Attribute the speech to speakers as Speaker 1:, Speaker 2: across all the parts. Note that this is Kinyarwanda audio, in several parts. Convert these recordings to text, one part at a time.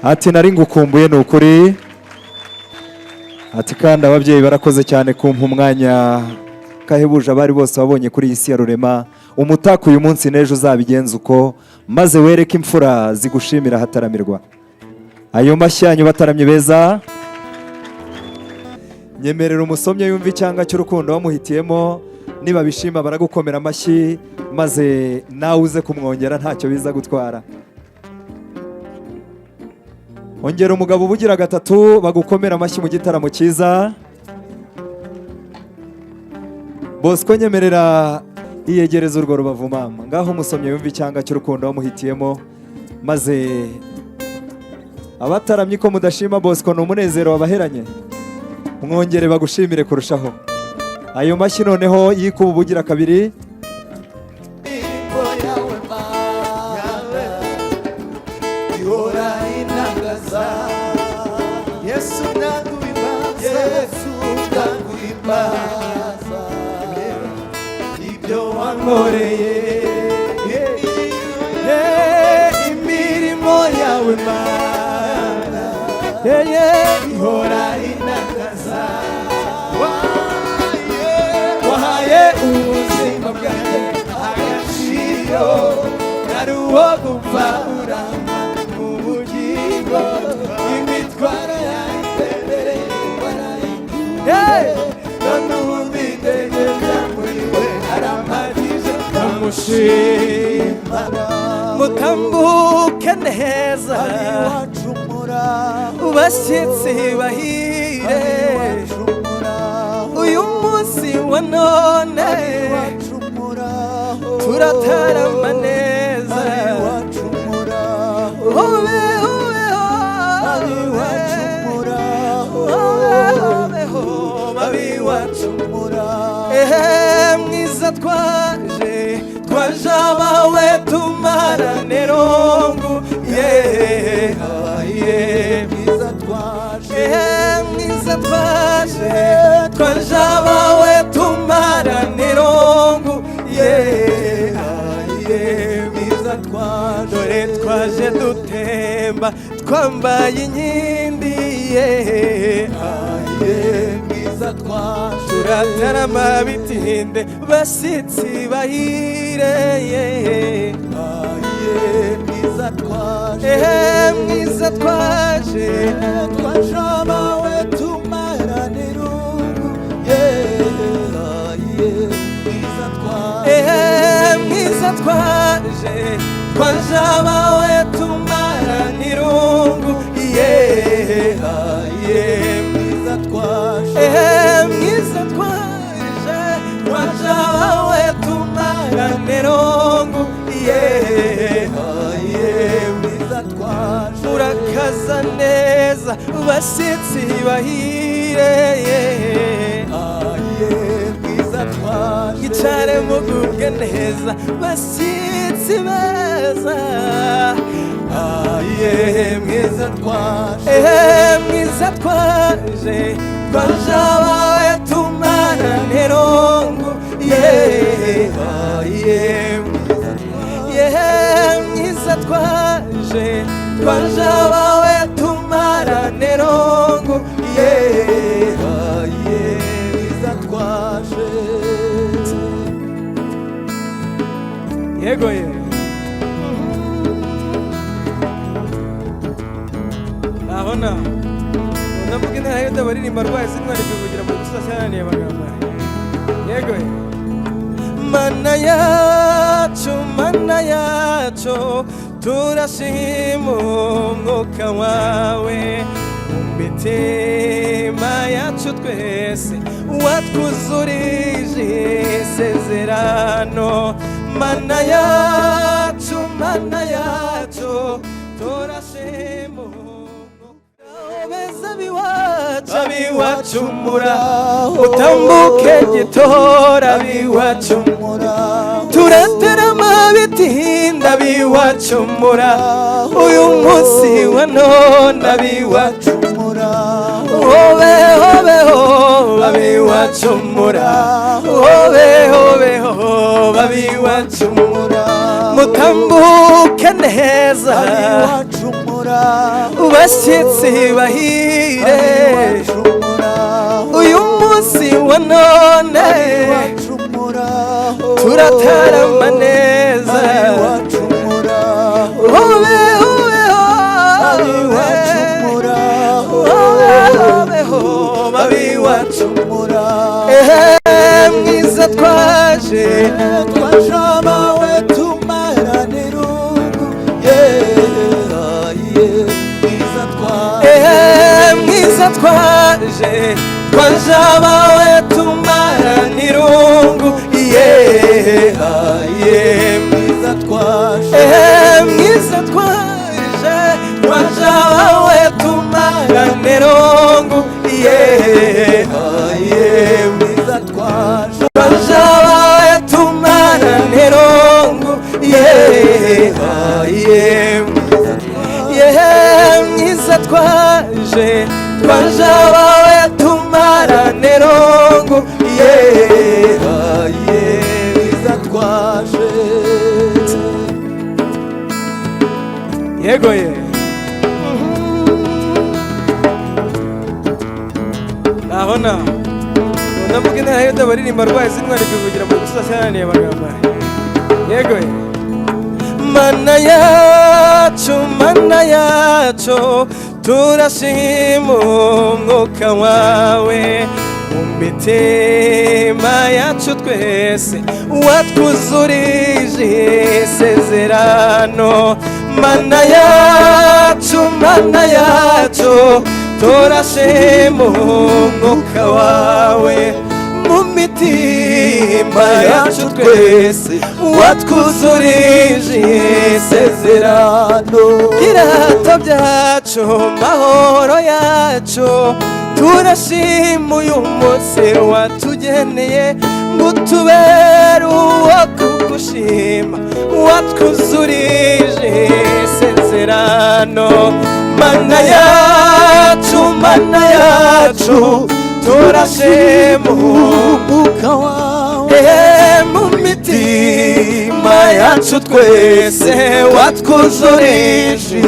Speaker 1: ati nari ngukumbuye nukuri. Ati kandi ababyeyi barakoze cyane kumpa umwanya kahebuje abari bose wabonye kuri iyi si ya rurema. Umutako uyu munsi n'ejo uzabigenza uko, maze wereke imfura zigushimira hataramirwa. Ayo mashyanyu bataramye beza, nyemerera umusomye yumva icyanga cy'urukundo wamuhitiyemo. Niba bishima baragukomera amashyi, maze nawe uze kumwongera ntacyo biza gutwara. Ongera umugabo ubugira gatatu bagukomera amashyi mu gitaramo cyiza. Bosco nyemerera iyegereza urwo rubavu mama. Ngaho umusomye yumva icyanga cy'urukundo wamuhitiyemo, maze abataramye ko mudashima Bosco ni umunezero wabaheranye, mwongere bagushimire kurushaho. Ayo mashyi noneho yikuba ubugira kabiri.
Speaker 2: Yesu ndaguhimbaza ibyo wankoreye, imirimo yawe Mana ihora inagaza. Wahaye ubuzima bwanjye agaciro, nari uwo gupfa urama mu bugingo. Imitwaro yanjye mbere warayiguye, none ubu mbitegereza muri we arampagije. Ndamushima
Speaker 3: mutambuke neza,
Speaker 2: wacumura
Speaker 3: bashyitsi bahire uyu munsi wa none, turatarama neza. Hobe hobe hobe hobe wacumura. Mwiza twaje abawe tumarane rongo.
Speaker 2: mwiza twaje
Speaker 3: mwiza twaje abawe tumarane rongo.
Speaker 2: mwiza twaje
Speaker 3: dore twaje dutemba twambaye inkindi.
Speaker 2: mwiza twaje
Speaker 3: turatarama bitinde bashyitsi bahire.
Speaker 2: mwiza twaje
Speaker 3: mwiza twaje
Speaker 2: abawe tumarane irungu. mwiza twaje
Speaker 3: mwiza twaje abawe tumarane irungu.
Speaker 2: mwiza twaje
Speaker 3: mwiza twaje abawe tumarane irungu.
Speaker 2: mwiza twaje
Speaker 3: urakaza neza bashyitsi bahire.
Speaker 2: mwiza twaje
Speaker 3: Icare mugubwe neza bashyitsi beza.
Speaker 2: mwiza twaje
Speaker 3: mwiza twaje abawe tumarane rongo. mwiza twaje abawe tumarane rongo.
Speaker 2: mwiza twaje
Speaker 3: yego ye aho na ndavuga intara y'uda baririmba rwaye sinwari kuvugira mu gusa cyananiye amagambo. Yego ye mana yacu turashima umwuka wawe mu mitima yacu twese watwuzurije isezerano. Mana yacu turashima beza biwacumura, utambuke gitora biwacumura. Turatarama bitinda biwacumura, uyu munsi wa none biwacumura. Hobe hobe hobe biwacumura, hobe hobe hobe biwacumura. Mutambuke neza
Speaker 2: wacumura
Speaker 3: bashyitsi bahire uyu munsi wa none turatarama neza mwiza twaje
Speaker 2: abawe tumarane irungu mwiza
Speaker 3: twaje abawe tumarane irungu
Speaker 2: mwiza twaje
Speaker 3: abawe tumarane irungu
Speaker 2: mwiza twaje
Speaker 3: abawe tumarane irungu mwiza twaje abawe tumarane irungu
Speaker 2: mwiza twaje
Speaker 3: yego ye aho naho ndavuga intara y'uda baririmba rwaye z'intwari kwivugira mu gusoza cyananiye amagambo yego ye mana yacu turashima umwuka wawe mu mitima yacu twese watwuzurije isezerano mana yacu turashima umwuka wawe mu mitima yacu twese watwuzurije isezerano irata byacu mahoro yacu turashima uyu munsi watugeneye ngo tubere uwo kugushima watwuzurije isezerano mana yacu turashima umwuka wawe mu mitima yacu twese watwuzurije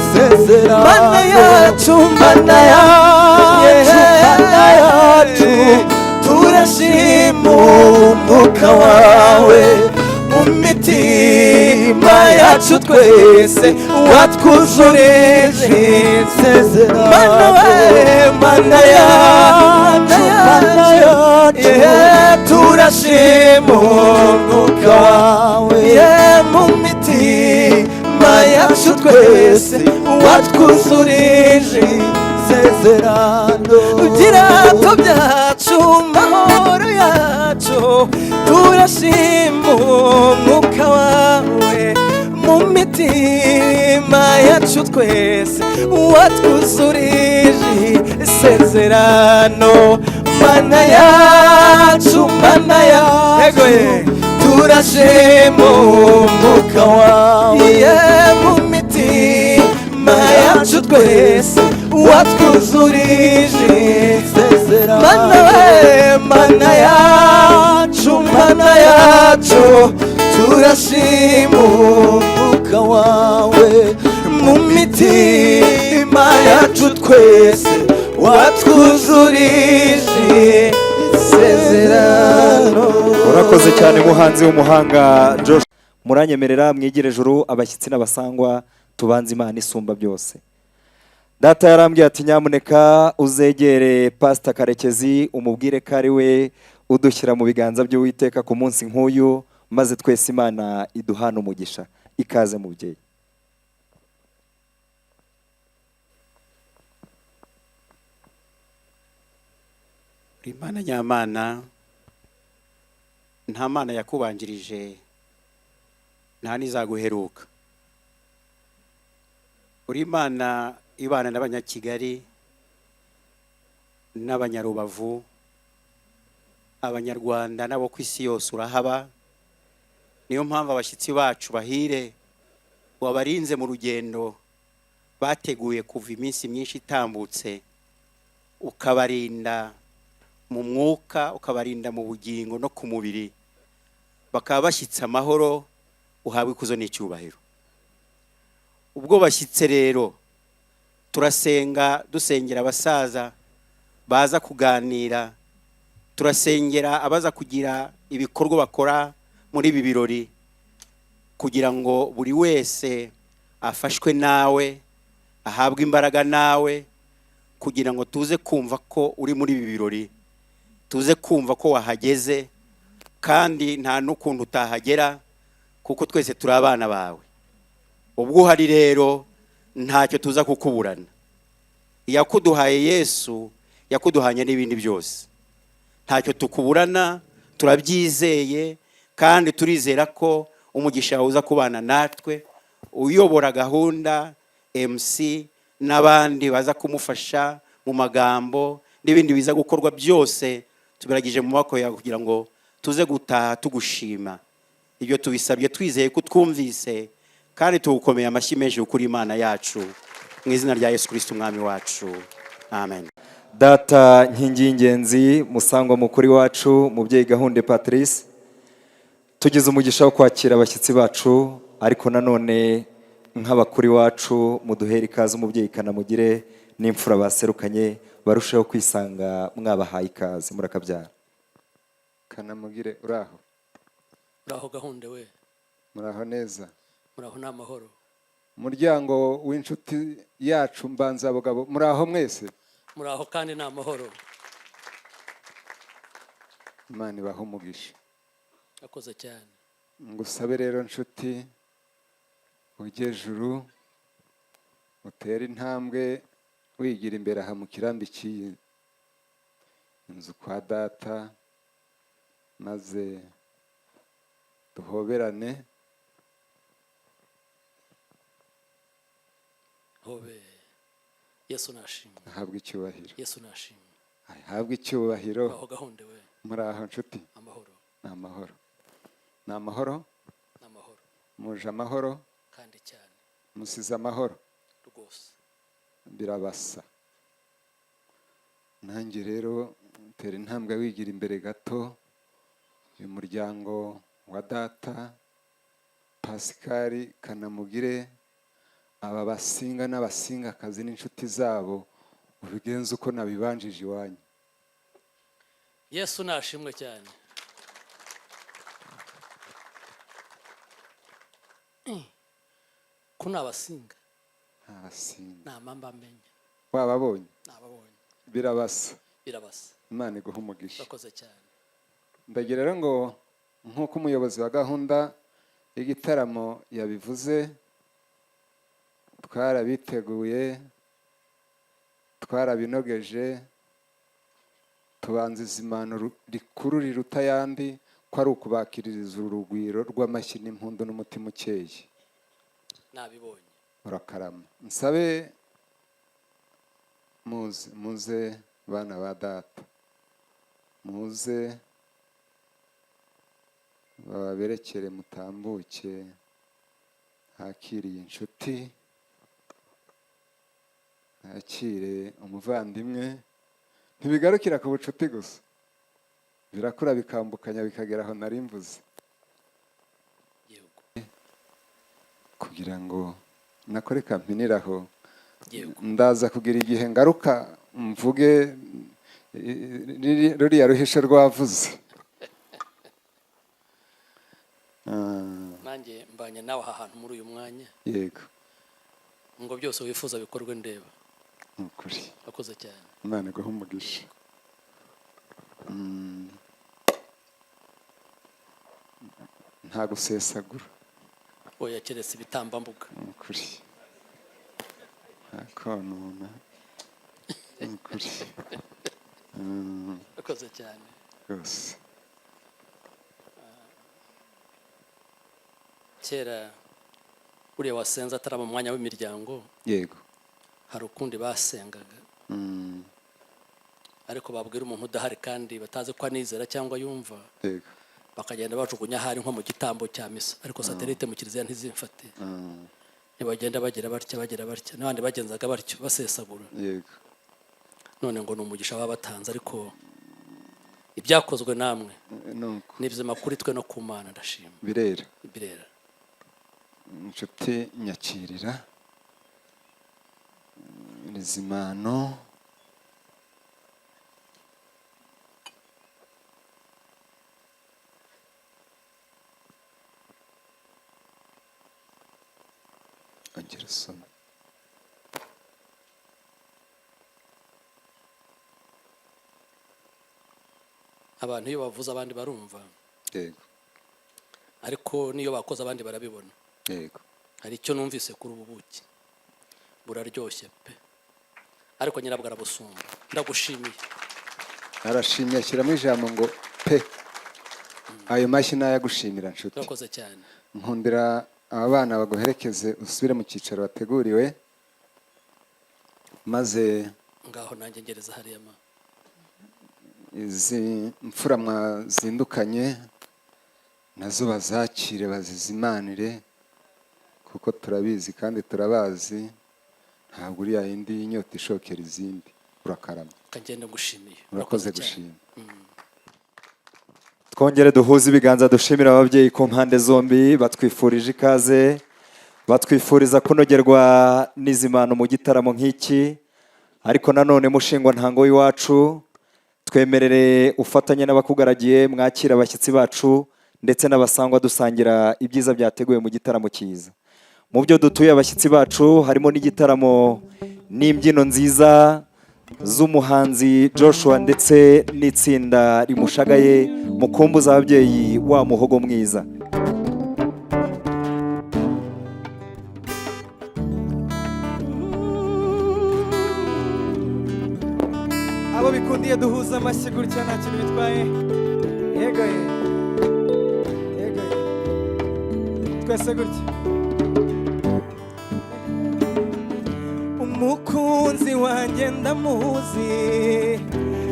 Speaker 3: isezerano mana yacu turashima umwuka wawe mu mitima yacu twese watwuzurije isezerano mana yacu turashima umwuka wawe mu mitima yacu twese watwuzurije isezerano ibirato byacu mahoro yacu turashima umwuka wawe mu mitima yacu twese watwuzurije isezerano mana yacu turashima umwuka wawe mu mitima yacu twese watwuzurije isezerano mana yacu turashima umwuka wawe mu mitima yacu twese watwuzurije isezerano.
Speaker 1: urakoze cyane muhanzi w'umuhanga Josh. muranyemerera mwigire ejuru abashyitsi n'abasangwa tubanze Imana isumba byose. Data yarambwiye ati nyamuneka uzegere Pastor Karekezi umubwire ko ari we udushyira mu biganza by'Uwiteka ku munsi nk'uyu maze twese Imana iduhana umugisha. Ikaze mubyeyi.
Speaker 4: Imana nyamana, nta mana yakubanjirije nta nizaguheruka. Uri Imana ibana n'abanyakigali n'abanyarubavu, abanyarwanda n'abo ku isi yose urahaba. Niyo mpamvu abashyitsi bacu bahire wabarinze mu rugendo bateguye kuva iminsi myinshi itambutse, ukabarinda mu mwuka, ukabarinda mu bugingo no ku mubiri, bakaba bashyitse amahoro. Uhabwe ikuzo n'icyubahiro. Ubwo bashyitse rero turasenga dusengera abasaza baza kuganira, turasengera abaza kugira ibikorwa bakora muri ibi birori, kugira ngo buri wese afashwe nawe, ahabwe imbaraga nawe, kugira ngo tuze kumva ko uri muri ibi birori, tuze kumva ko wahageze, kandi nta n'ukuntu utahagera kuko twese turi abana bawe. Ubwo uhari rero ntacyo tuza kukuburana. Yakuduhaye Yesu, yakuduhanye n'ibindi byose. Ntacyo tukuburana, turabyizeye kandi turizera ko umugisha uza kubana natwe, uyobora gahunda, MC n'abandi baza kumufasha mu magambo n'ibindi biza gukorwa byose, tubiragije mu maboko yawe kugira ngo tuze gutaha tugushima. Ibyo tubisabye twizeye ko twumvise kandi tugukomeye amashyi menshi kuri Imana yacu, mu izina rya Yesu Kristo umwami wacu, amen.
Speaker 1: Data nkingi y'ingenzi, musangwa mukuri wacu, mubyeyi Gahunde Patrice, tugize umugisha wo kwakira abashyitsi bacu, ariko nanone nk'abakuri wacu muduhere ikaze umubyeyi Kanamugire n'imfura baserukanye barusheho kwisanga mwabahaye ikaze. Murakabyara.
Speaker 5: Kanamugire uraho?
Speaker 3: Uraho Gahunde we?
Speaker 5: Muraho neza?
Speaker 3: Muraho n'amahoro?
Speaker 5: Muryango w'inshuti yacu Mbanzabugabo, muraho mwese?
Speaker 3: Muraho kandi n'amahoro.
Speaker 5: Imana ibahe umugisha.
Speaker 3: Akoze cyane.
Speaker 5: Ngusabe rero nshuti, ujye juru, utere intambwe wigira imbere aha mu kirambi cy'iyi inzu kwa data, maze duhoberane.
Speaker 3: Hobe. Yesu nashimwe.
Speaker 5: Ahabwe icyubahiro.
Speaker 3: Yesu nashimwe.
Speaker 5: Ahabwe icyubahiro.
Speaker 3: Aho Gahunde we?
Speaker 5: Muraho nshuti?
Speaker 3: Amahoro.
Speaker 5: N'amahoro. N'amahoro?
Speaker 3: N'amahoro.
Speaker 5: Muje amahoro?
Speaker 3: Kandi cyane.
Speaker 5: Musize amahoro?
Speaker 3: Rwose.
Speaker 5: Birabasa. Nanjye rero tera intambwe wigira imbere gato, uyu muryango wa data Pascal Kanamugire, aba basinga n'abasingakazi n'inshuti zabo, ubigenza uko nabibanjije iwanyu.
Speaker 3: Yesu nashimwe cyane. Kuna abasinga?
Speaker 5: Abasinga.
Speaker 3: Namamba menya.
Speaker 5: Wababonye?
Speaker 3: Nababonye.
Speaker 5: Birabasa.
Speaker 3: Birabasa.
Speaker 5: Imana iguhe umugisha.
Speaker 3: Bakoze cyane.
Speaker 5: Ndagira rero ngo nk'uko umuyobozi wa gahunda y'igitaramo yabivuze, twarabiteguye, twarabinogeje, tubanza izimano rikuru riruta ayandi, ko ari ukubakiririza urugwiro rw'amashyi n'impundu n'umutima ukeye.
Speaker 3: Nabibonye.
Speaker 5: Urakarama. Nsabe muze bana ba data, muze baberekere mutambuke, hakiriye inshuti, hakire umuvandimwe. Ntibigarukira ku bucuti gusa, birakura bikambukanya bikagera aho nari mvuze, kugira ngo nakore kampiniraho. Ndaza kugira igihe ngaruka mvuge ruriya ruhishe rwavuze.
Speaker 3: Nanjye mbanye nawe aha hantu muri uyu mwanya.
Speaker 5: Yego.
Speaker 3: Ngo byose wifuza bikorwe ndeba.
Speaker 5: Ukuri.
Speaker 3: Bakoze cyane.
Speaker 5: Imana iguhe umugisha. Nta gusesagura.
Speaker 3: Oya keretse ibitambambuga.
Speaker 5: Ukuri. Akonona. Ukuri.
Speaker 3: Bakoze cyane.
Speaker 5: Rwose.
Speaker 3: Kera uriya wasenze atari mu mwanya w'imiryango.
Speaker 5: Yego.
Speaker 3: Hari ukundi basengaga. Ariko babwira umuntu udahari kandi batazi ko anizera cyangwa yumva.
Speaker 5: Yego.
Speaker 3: Bakagenda bajugunya hari nko mu gitambo cya misa, ariko satelite mu kiliziya ntizimfate. Ntibagenda bagira batya n'abandi bagenzaga batyo basesagura.
Speaker 5: Yego.
Speaker 3: None ngo n'umugisha babatanze, ariko ibyakozwe namwe n'ibizima kuri twe no ku Mana ndashima.
Speaker 5: Birera.
Speaker 3: Birera.
Speaker 5: Inshuti nyakirira, izimano ongera usome
Speaker 3: abantu iyo bavuze abandi barumva,
Speaker 5: yego
Speaker 3: ariko n'iyo bakoze abandi barabibona.
Speaker 5: yego
Speaker 3: Hari icyo numvise kuri ubu buki, buraryoshye pe, ariko nyirabwo arabusumba. Ndagushimiye.
Speaker 5: arashimye ashyiramo ijambo ngo pe. Ayo mashyi nayagushimira nshuti.
Speaker 3: Urakoze cyane.
Speaker 5: Nkundira aba bana baguherekeze usubire mu cyicaro wateguriwe, maze
Speaker 3: Ngaho nanjye ngereza hariya ma.
Speaker 5: izi mfura mwazindukanye nazo bazakire bazizimanire, kuko turabizi kandi turabazi, ntabwo uriya yindi inyota ishokera izindi. Urakarama.
Speaker 3: Kagenda ngushimiye.
Speaker 5: Urakoze gushima.
Speaker 1: twongere duhuze ibiganza dushimira ababyeyi ku mpande zombi batwifurije ikaze, batwifuriza kunogerwa n'izimano mu gitaramo nk'iki. Ariko nanone mushingwa ntango w'iwacu, twemerere ufatanye n'abakugaragiye mwakira abashyitsi bacu ndetse n'abasangwa dusangira ibyiza byateguwe mu gitaramo cyiza. Mu byo dutuye abashyitsi bacu harimo n'igitaramo n'imbyino nziza z'umuhanzi Joshua ndetse n'itsinda rimushagaye mukumbuza ababyeyi wa muhogo mwiza.
Speaker 2: abo bikundiye duhuza amashyi gutya nta kintu bitwaye. Yego ye, yego ye, twese gutya. Umukunzi wanjye ndamuzi,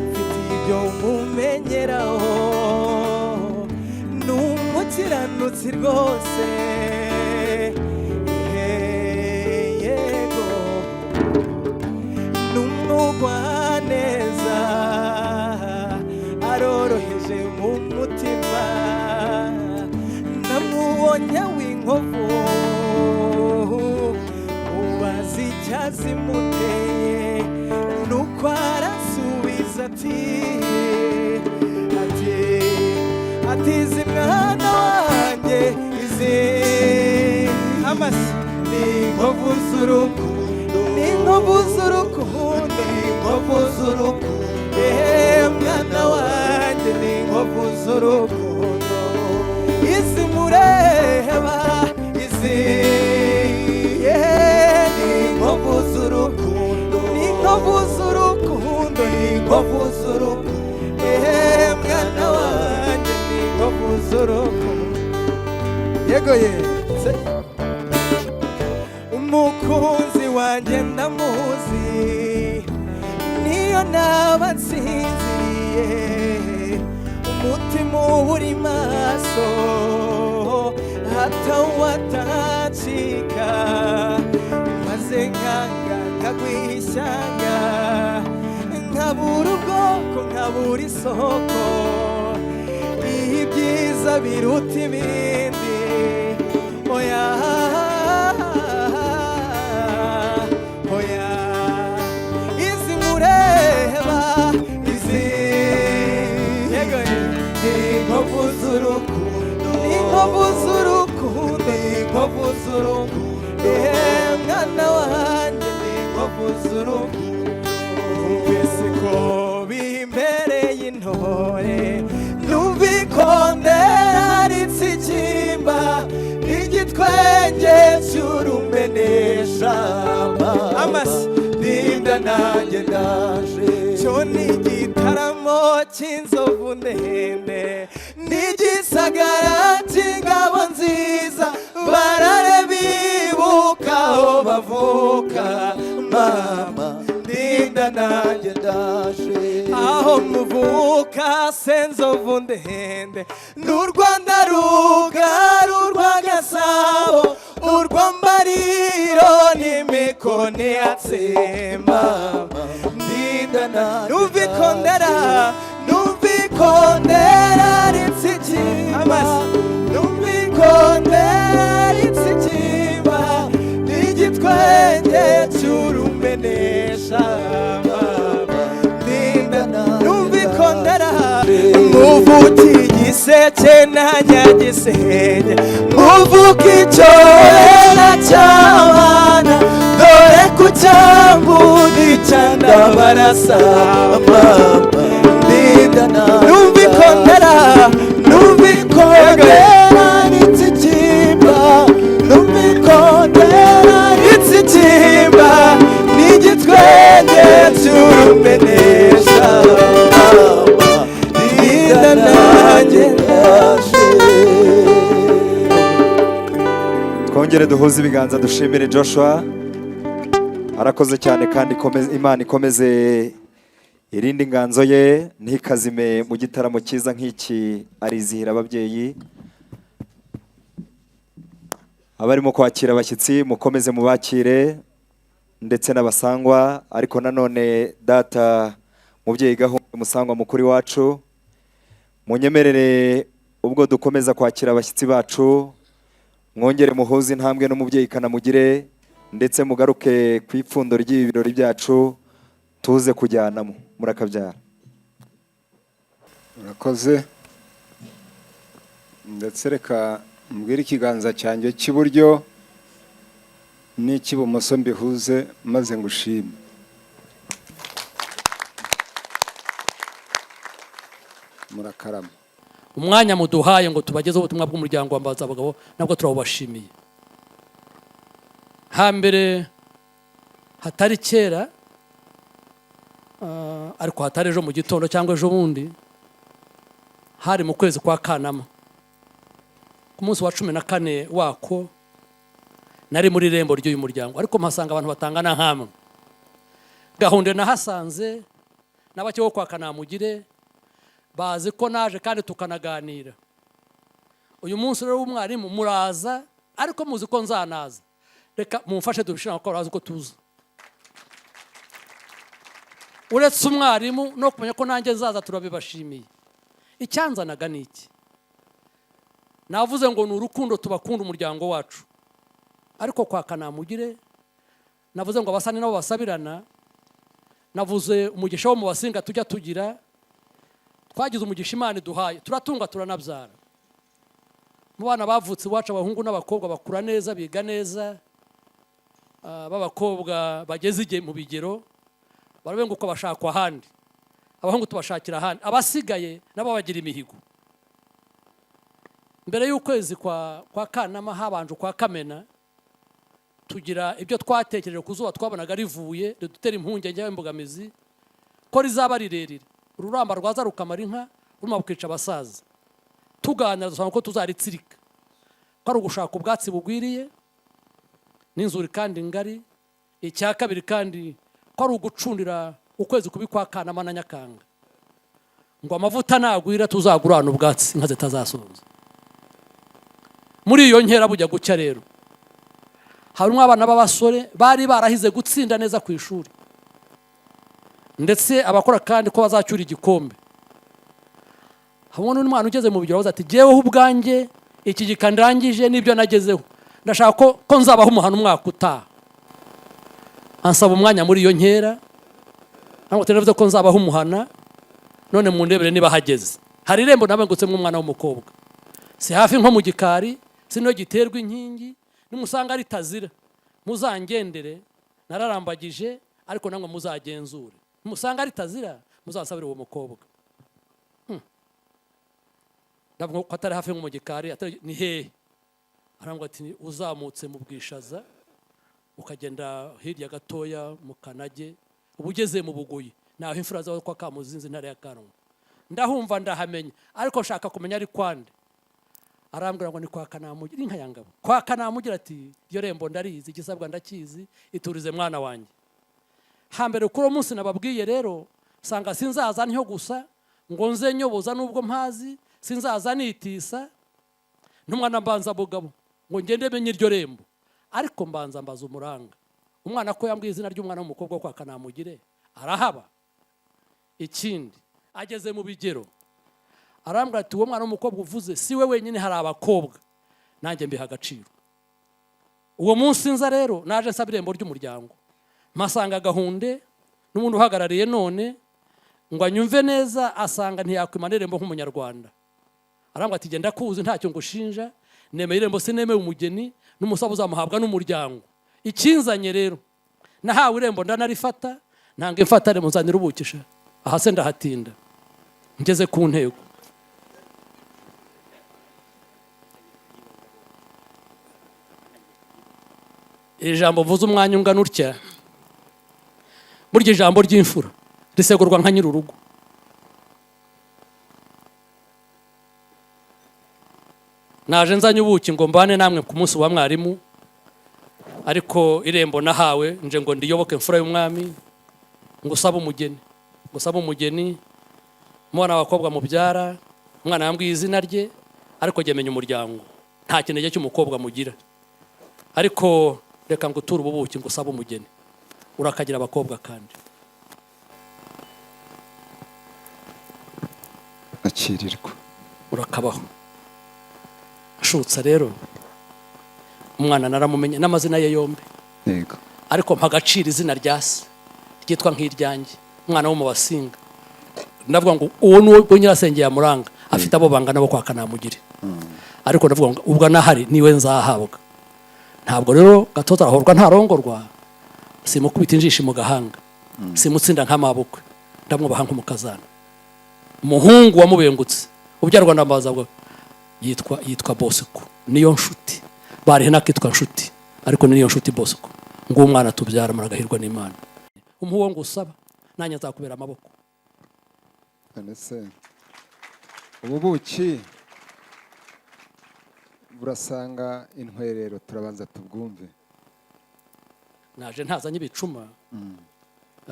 Speaker 2: mfite ibyo mumenyeraho, ni umukiranutsi rwose. Yego, ni umugwaneza, aroroheje mu mutima, namubonye w'inkovu, ubazi icyazimuteye, nuko arasubiza ati izi mwana wanjye, izi amasi ni inkovu z'urukundo, ni inkovu z'urukundo, ni inkovu z'urukundo, mwana wanjye ni inkovu z'urukundo. Izi mureba, izi ni inkovu z'urukundo, ni inkovu z'urukundo, ni inkovu z'urukundo, mwana wanjye ni inkovu z'urukundo. Yego ye, umukunzi wanjye ndamuzi, niyo naba nsinziriye, umutima uba uri maso, hatawatacika, maze nkanga nkagwiha ishyanga, nkabura ubwoko nkabura isoko, ibyiza biruta ibindi. Oya, oya, izi mureba, izi yego ni inkovu z'urukundo, ni inkovu z'urukundo, ni inkovu z'urukundo, mwana wanjye ni inkovu z'urukundo. Twese ko bimbereye intore, numvikondera ritsikimba, igitwenge cy'urumenesha amasi, ndinda nanjye ndaje. Cyo ni igitaramo cy'inzovu ndende, n'igisagara cy'ingabo nziza, barare bibuka aho bavuka. Mama, ndinda nanjye ndaje. Aho muvuka se nzovu ndende, n'u Rwanda rugaru rwa Gasabo, urwa Mbariro n'imikoni yatsemba. Ndinda nanjye numvikondera, numvikondera ritsikimba, numvikondera ritsikimba, n'igitwenge cy'urumenesha kuki giseke na nyagisenye muvuga icyorera cy'abana dore ku cyambuni cyanda barasama numvikondera n'itsikimba numvikondera n'itsikimba n'igitwenge cy'urumenesha rinda nanjye ndaje.
Speaker 1: twongere duhuze ibiganza dushimire Joshua, arakoze cyane kandi Imana ikomeze irindi inganzo ye ntikazime mu gitaramo cyiza nk'iki, arizihira ababyeyi. Abarimo kwakira abashyitsi mukomeze mubakire ndetse n'abasangwa, ariko nanone data mubyeyi Gahunda musangwa mukuru wacu, munyemerere ubwo dukomeza kwakira abashyitsi bacu mwongere muhuze intambwe n'umubyeyi Kanamugire ndetse mugaruke ku ipfundo ry'ibi birori byacu tuze kujyanamo. Murakabyara.
Speaker 5: murakoze. Ndetse reka mbwire ikiganza cyanjye cy'iburyo n'icy'ibumoso mbihuze maze ngushime. Murakarama.
Speaker 3: umwanya muduhaye ngo tubagezeho ubutumwa bw'umuryango wa Mbanzabagabo nabwo turabashimiye. Hambere hatari kera ariko hatari ejo mu gitondo cyangwa ejo bundi, hari mu kwezi kwa Kanama ku munsi wa 14 wako, nari muri rembo ry'uyu muryango, ariko mpasanga abantu batangana nkamwe. Gahunda nahasanze n'abake bo kwa Kanamugire bazi ko naje kandi tukanaganira. Uyu munsi rero w'umwarimu muraza, ariko muzi ko nzanaza, reka mumfashe dubishira ko barazi ko tuza. Uretse umwarimu no kumenya ko nanjye nzaza turabibashimiye. Icyanzanaga niki? Navuze ngo ni urukundo tubakunda umuryango wacu, ariko kwa Kanamugire navuze ngo abasani nabo basabirana, navuze umugisha wo mu basinga tujya tugira, twagize umugisha Imana duhaye, turatunga turanabyara. Mu bana bavutse iwacu abahungu n'abakobwa bakura neza, biga neza, b'abakobwa bageze igihe mu bigero barabenga uko bashakwa ahandi, abahungu tubashakira ahandi, abasigaye nabo bagira imihigo. Mbere y'ukwezi kwa Kanama habanje kwa Kamena, tugira ibyo twatekereje kuzuba twabonaga rivuye dutera impungenge y'embogamizi ko rizaba rirerire, ururamba rwaza rukamara inka ruma bukica abasaza. Tuganira dusanga ko tuzaritsirika, ko ari ugushaka ubwatsi bugwiriye n'inzuri kandi ngari. Icya kabiri kandi ko ari ugucundira ukwezi kubi kwa Kanama na Nyakanga, ngo amavuta nagwira tuzagurana ubwatsi inka zitazasonza. Muri iyo nkera bujya gucya rero, harimo abana b'abasore bari barahize gutsinda neza ku ishuri, ndetse abakora kandi ko bazacyura igikombe. Hamwe n'umwana ugeze mu bigero ati jeweho ubwanjye iki gikandangije nibyo nagezeho, ndashaka ko nzabaho umuhana umwaka utaha. Ansaba umwanya muri iyo nkera, ntabwo teravuze ko nzabaho umuhana, none mu ndebere niba hageze. Hari irembo nabangutsemo umwana w'umukobwa, si hafi nko mu gikari, sino giterwa inkingi, nimusanga ari tazira muzangendere, nararambagije ariko namwe muzagenzure. Nimusanga ari tazira muzasabire uwo mukobwa. Ndavuga ko atari hafi nko mu gikari, ni hehe? Arambwa ati uzamutse mu Bwishaza ukagenda hirya gatoya mu Kanage, ubugeze mu Bugoyi, naho imfura zawe kwa Kamuzinzi ntare ya Kanwa. Ndahumva ndahamenya, ariko nshaka kumenya ari kwande. Arambwira ngo ni kwa Kanamugire inka yangabo. Kwa Kanamugire ati iyo rembo ndarizi, igisabwa ndakizi, iturize mwana wanjye. Hambere kuri umunsi nababwiye rero, sanga sinzaza niho gusa ngo nze nyoboza nubwo mpazi, sinzaza nitisa n'umwana Mbanzabugabo ngo ngende menye iryo rembo, ariko mbanza mbaza umuranga. Umwana ko yambwiye izina ry'umwana w'umukobwa kwa Kanamugire arahaba. Ikindi ageze mu bigero, arambwira ati uwo mwana w'umukobwa uvuze si we wenyine, hari abakobwa, nanjye mbiha agaciro. Uwo munsi nza rero naje nsaba irembo ry'umuryango, mpasanga Gahunde n'umuntu uhagarariye none ngo anyumve neza asanga ntiyakwimana irembo nk'umunyarwanda. Arambwira ati genda kuzi ntacyo ngushinja, nemeye irembo sinemeye umugeni n'umusaba uzamuhabwa n'umuryango. Ikinzanye rero nahawe irembo ndanarifata, ntange mfata irembo nzanira ubukisha. Aha se ndahatinda ngeze ku ntego. Iri jambo mvuze umwanya ungana utya, burya ijambo ry'imfura risegurwa nka nyir'urugo. Naje nzanye ubuki ngo mbane namwe ku munsi wa mwarimu, ariko irembo nahawe nje ngo ndiyoboke mfura y'umwami, ngo usaba umugeni, ngo usaba umugeni. Umwana w'abakobwa mubyara, umwana yambwiye izina rye, ariko jye menya umuryango, nta kinege cy'umukobwa mugira. Ariko reka ngo uture ubuki ngo usaba umugeni, urakagira abakobwa kandi.
Speaker 5: akirirwa.
Speaker 3: Urakabaho. Ashutse rero umwana naramumenye n'amazina ye yombi,
Speaker 5: Yego.
Speaker 3: ariko mpagacira izina rya se ryitwa nk'iryanjye, umwana wo mu Basinga. Ndavuga ngo uwo nuwo nyirasenge yamuranga, afite abo bangana bo kwa Kanamugire. Ariko ndavuga ngo ubwo nahari niwe nzahabwa. Ntabwo rero Gatoza arahorwa ntarongorwa, simukubita injishi mu gahanga, simutsinda nk'amabukwe, ndamwubaha nk'umukazana. Umuhungu wamubengutse ubyarwa n'amaza bwo yitwa Bosco, niyo nshuti bari henakitwa nshuti, ariko niyo nshuti Bosco. Ngo umwana tubyara muragahirwa n'Imana. Umuho ngo usaba nanye nzakubera amaboko.
Speaker 5: Anese ububuki burasanga intwerero, turabanza tubwumve.
Speaker 3: Naje ntazanye ibicuma,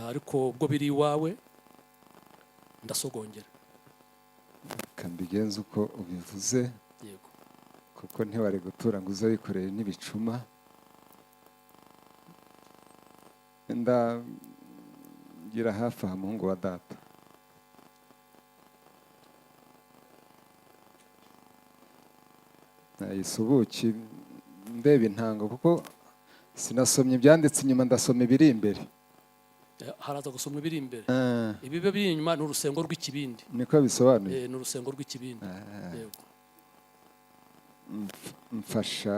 Speaker 3: ariko ubwo biri iwawe ndasogongera.
Speaker 5: Kambigenza uko ubivuze,
Speaker 3: Yego.
Speaker 5: kuko ntiwari gutura ngo uze wikoreye n'ibicuma. Ndagira hafi aha muhungu wa data. Nayisubuki ndeba intango, kuko sinasomye ibyanditse inyuma, ndasoma ibiri imbere.
Speaker 3: Haraza gusomwa ibiri imbere.
Speaker 5: Ah,
Speaker 3: Ibibe biri inyuma ni urusengo rw'ikibindi.
Speaker 5: niko bisobanuye.
Speaker 3: Ni urusengo rw'ikibindi. Yego.
Speaker 5: mfasha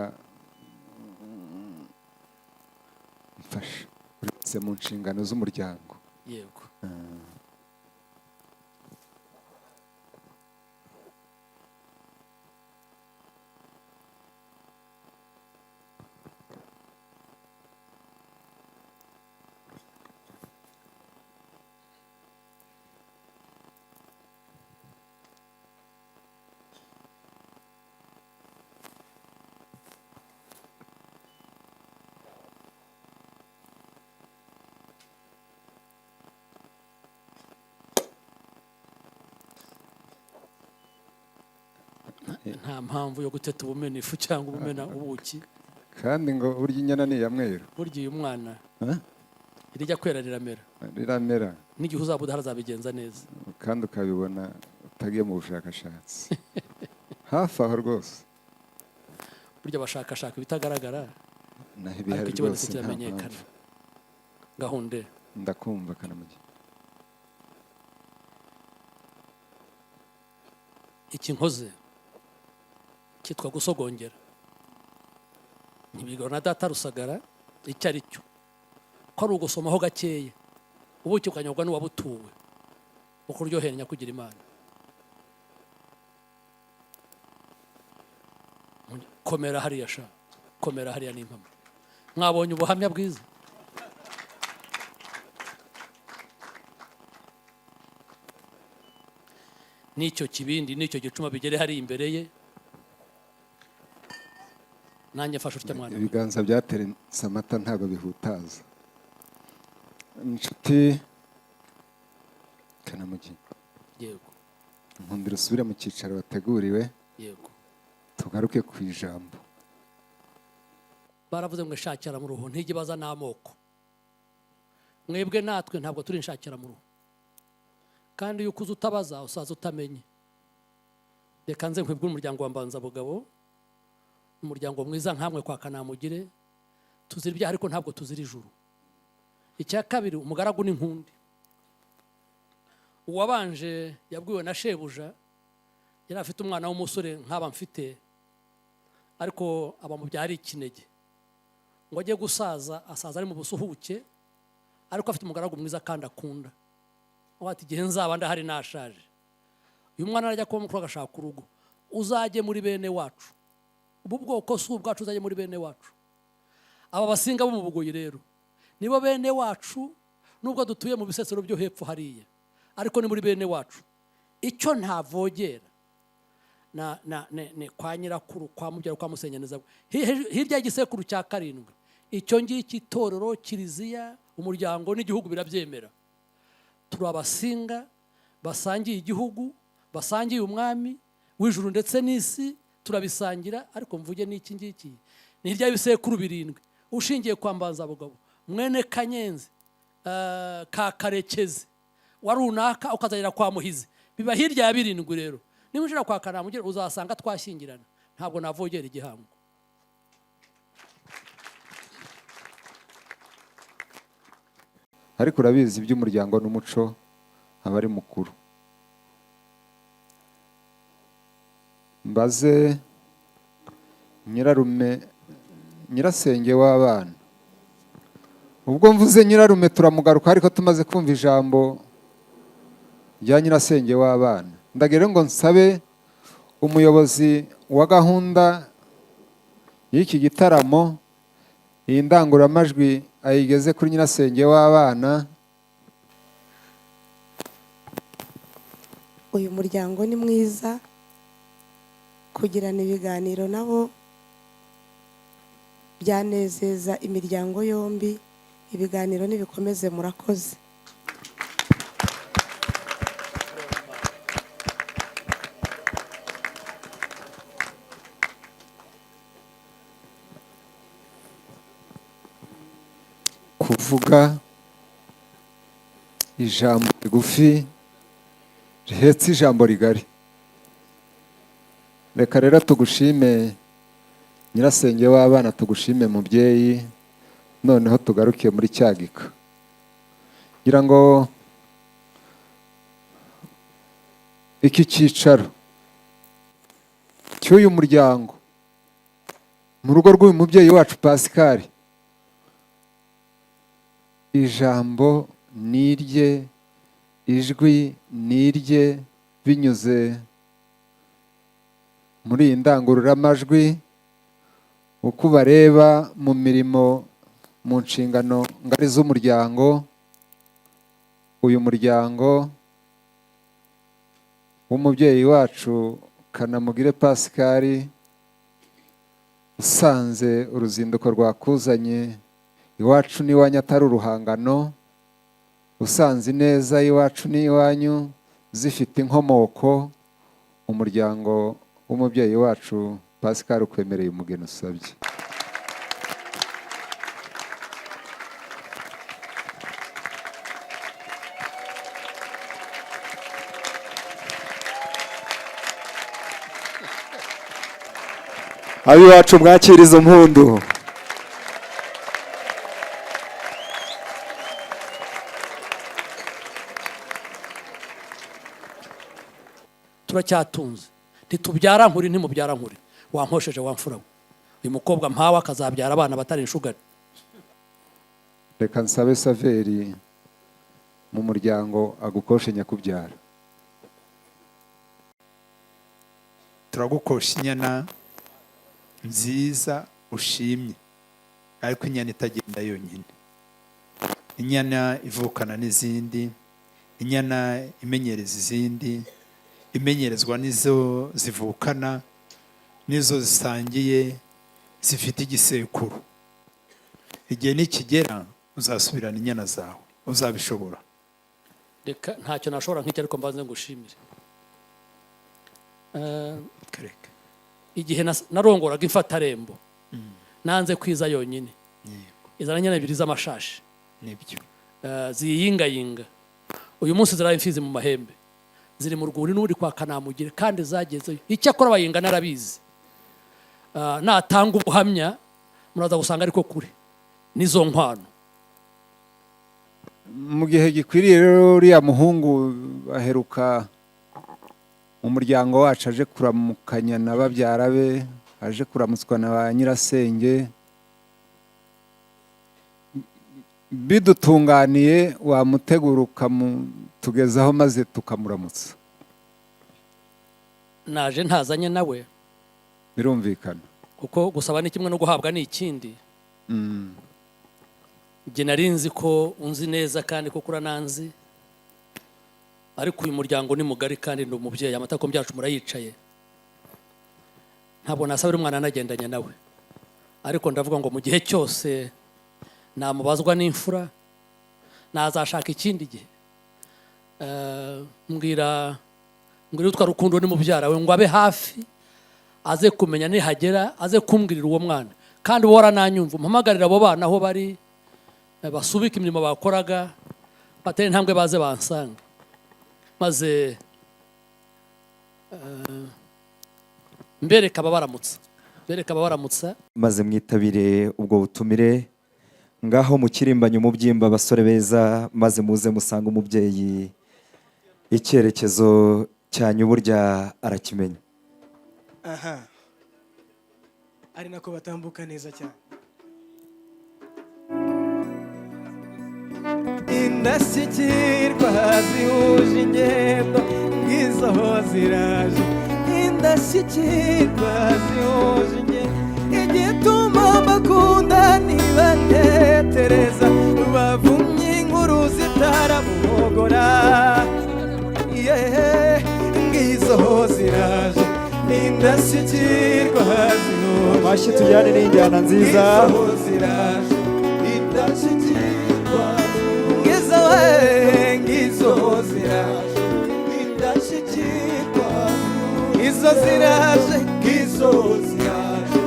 Speaker 5: uretse mu nshingano z'umuryango.
Speaker 3: Yego. Nta mpamvu yo guteta ubumena ifu cyangwa ubumena ubuki.
Speaker 5: Kandi ngo urya inyana ni iya mweru.
Speaker 3: Burya uyu mwana
Speaker 5: Eh?
Speaker 3: irijya kwera riramera,
Speaker 5: Riramera
Speaker 3: n'igihe uzaba udahari azabigenza neza.
Speaker 5: kandi ukabibona utagiye mu bushakashatsi. Hafi aho rwose.
Speaker 3: Burya abashakashaka ibitagaragara,
Speaker 5: Naho
Speaker 3: ariko
Speaker 5: ibihari
Speaker 3: ikibonetse
Speaker 5: rwose nta
Speaker 3: kiramenyekana.
Speaker 5: mpamvu.
Speaker 3: Gahunde
Speaker 5: Ndakumva Kanamugire.
Speaker 3: iki nkoze cyitwa gusogongera. Ntibigora na data Rusagara icyo ari cyo, ko ari ugusomaho gakeya, ubuki ukanyobwa n'uwabutuwe, ukuryohera nyakugira Imana. Komera hariya sha, komera hariya n'impamo. Mwabonye ubuhamya bwiza? N'icyo kibindi n'icyo gicuma bigere hari imbere ye, nanjye mfashe utya mwana.
Speaker 5: Ibiganza byateretse amata ntabwo bihutaza. Inshuti Kanamugire,
Speaker 3: Yego.
Speaker 5: nkundira usubire mu cyicaro wateguriwe,
Speaker 3: Yego.
Speaker 5: tugaruke ku ijambo.
Speaker 3: Baravuze ngo shakira mu ruhu ntijye baza n'amoko. Mwebwe natwe ntabwo turi nshakira mu ruhu, kandi iyo ukuze utabaza usaza utamenye. Reka nze nkwibwe umuryango wa Mbanzabugabo, umuryango mwiza nkamwe kwa Kanamugire, tuzira ibyaha ariko ntabwo tuzira ijuru. Icya kabiri, umugaragu n'inkundi. uwabanje yabwiwe na shebuja, yari afite umwana w'umusore nk'aba mfite, ariko abamubyara ikinege, ngo ajye gusaza, asaza ari mu busuhuke, ariko afite umugaragu mwiza kandi akunda. Ati igihe nzaba ndahari nashaje, uyu mwana arajya kuba mukuru agashaka urugo, uzajye muri bene wacu, ubu bwoko si ubwacu, uzajye muri bene wacu. Aba basinga bo mu Bugoyi rero nibo bene wacu, nubwo dutuye mu bisesero byo hepfo hariya, ariko ni muri bene wacu. Icyo ntavogera ne kwa nyirakuru, kwa mubyara, kwa musenyaneza, hirya y'igisekuru cya 7, icyo ngiki itorero, kiliziya, umuryango n'igihugu birabyemera. Turi abasinga basangiye igihugu, basangiye umwami w'ijuru ndetse n'isi, turabisangira. Ariko mvuge n'iki ngiki, ni hirya y'ibisekuru 7, ushingiye kwa Mbanzabugabo, mwene Kanyenzi, ka Karekezi wa runaka, ukazagera kwa Muhizi, biba hirya ya 7 rero. Niba ushaka kwa Kanamugire uzasanga twashyingirana, ntabwo navogera igihango.
Speaker 5: ariko urabizi iby'umuryango n'umuco aba ari mukuru. Mbaze nyirarume, nyirasenge w'abana. Ubwo mvuze nyirarume turamugaruka, ariko tumaze kumva ijambo rya nyirasenge w'abana, ndagira ngo nsabe umuyobozi wa gahunda y'iki gitaramo, iyi ndangururamajwi ayigeze kuri nyirasenge w'abana.
Speaker 6: Uyu muryango ni mwiza, kugirana ibiganiro nabo byanezeza imiryango yombi. Ibiganiro nibikomeze, murakoze.
Speaker 5: Kuvuga ijambo rigufi rihetse ijambo rigari. Reka rero tugushime nyirasenge w'abana, tugushime mubyeyi. Noneho tugarukiye muri Cyagika, ngira ngo iki cyicaro cy'uyu muryango mu rugo rw'uyu mubyeyi wacu Pascal, ijambo nirye, ijwi nirye, binyuze muri iyi ndangururamajwi. Uko bareba mu mirimo, mu nshingano ngari z'umuryango, uyu muryango w'umubyeyi wacu Kanamugire Pascal, usanze uruzinduko rwakuzanye iwacu n'iwanyu atari uruhangano, usanze ineza iwacu n'iwanyu zifite inkomoko, umuryango w'umubyeyi wacu Pascal ukwemereye umugeni usabye.
Speaker 1: Abiwacu mwakira izo mpundu.
Speaker 3: Turacyatunze, ntitubyara nkuri, ntimubyara nkuri, wankosheje wamfura. Uyu mukobwa mpawe akazabyara abana batari inshugari.
Speaker 5: Reka nsabe Saveri mu muryango agukoshe nyakubyara.
Speaker 7: Turagukosha inyana nziza ushimye, ariko inyana itagenda yonyine, inyana ivukana n'izindi, inyana imenyereza izindi, imenyerezwa n'izo zivukana, n'izo zisangiye, zifite igisekuru. Igihe nikigera uzasubirana inyana zawe, uzabishobora.
Speaker 3: Reka ntacyo nashobora nk'icyo, ariko mbanze ngushimire. Igihe narongoraga imfatarembo, nanze kwiza yonyine, izana nyana 2 z'amashashi,
Speaker 7: nibyo
Speaker 3: ziyingayinga. Uyu munsi ziraye imfizi mu mahembe, ziri mu rwuri n'uri kwa Kanamugire, kandi zagezeyo. Icyakora bayinga narabizi, natanga ubuhamya muraza gusanga ariko kure n'izo nkwano.
Speaker 5: mu gihe gikwiriye rero uriya muhungu aheruka mu muryango wacu aje kuramukanya na babyara be, aje kuramutswa na ba nyirasenge. Bidutunganiye wamutegura ukamutugezaho maze tukamuramutsa.
Speaker 3: naje ntazanye nawe
Speaker 5: Birumvikana.
Speaker 3: kuko gusaba ni kimwe no guhabwa ni ikindi. Njye nari nzi ko unzi neza kandi ko urananzi, ariko uyu muryango ni mugari kandi ndi umubyeyi, amatako byacu murayicaye, ntabwo nasabira umwana anagendanye nawe, ariko ndavuga ngo mu gihe cyose namubazwa n'imfura nazashaka ikindi gihe. mbwira utwa Rukundo ni mubyara we ngo abe hafi, aze kumenya nihagera aze kumbwirira uwo mwana, kandi wowe warananyumva mpamagarira abo bana aho bari basubika imirimo bakoraga, batera intambwe baze bansanga, maze mbereka ababaramutsa
Speaker 1: maze mwitabire ubwo butumire ngaho mukirimbanye umubyimba abasore beza, maze muze musanga umubyeyi, icyerekezo cyanyu burya arakimenya.
Speaker 2: aha ari nako batambuka neza cyane. Indashyikirwa zihuje ingendo ngizo ziraje, indashyikirwa zihuje ingendo, igituma bakunda ntibanetereza, bavumye inkuru zitaramuhogora. Ngizo ziraje, indashyikirwa zihuje,
Speaker 1: Amashyi tujyane n'injyana nziza.
Speaker 2: ngizo ziraje, indashyikirwa ngizo ziraje, indashyikirwa izo ziraje, ngizo ziraje,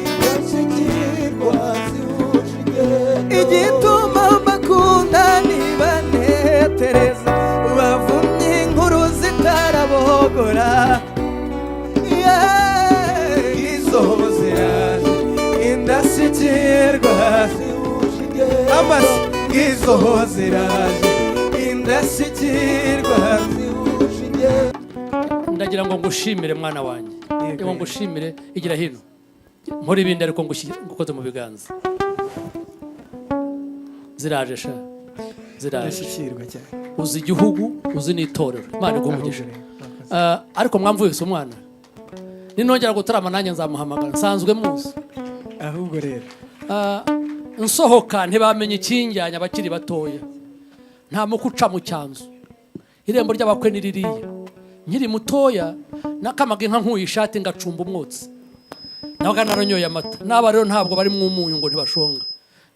Speaker 2: indashyikirwa zihuje ingendo, igituma bakunda ntibanetereza, bavumye inkuru zitarabogora. Ngizo ziraje, indashyikirwa zihuje ingendo, amasi ngizo ziraje, indashyikirwa zihuje ingendo.
Speaker 3: ndagira ngo ngushimire mwana wanjye, ngo ngushimire, igira hino nkora ibindi ariko ngukoze mu biganza. Ziraje sha, ziraje,
Speaker 2: Indashyikirwa cyane.
Speaker 3: uzi igihugu, uzi n'itorero, Imana igumugisha. Ariko mwamvuyese umwana, ninongera gutarama nanjye nzamuhamagara, nsanzwe muzi.
Speaker 2: Ahubwo rero
Speaker 3: Nsohoka ntibamenye ikinjyanya abakiri batoya, nta muko uca mu cyanzu, irembo ry'abakwe ni ririya. Nkiri mutoya nakamaga inka nkuye ishati ngacumba umwotsi, nabaga naranyoye amata. N'aba rero ntabwo bari mu umunyu ngo ntibashonga,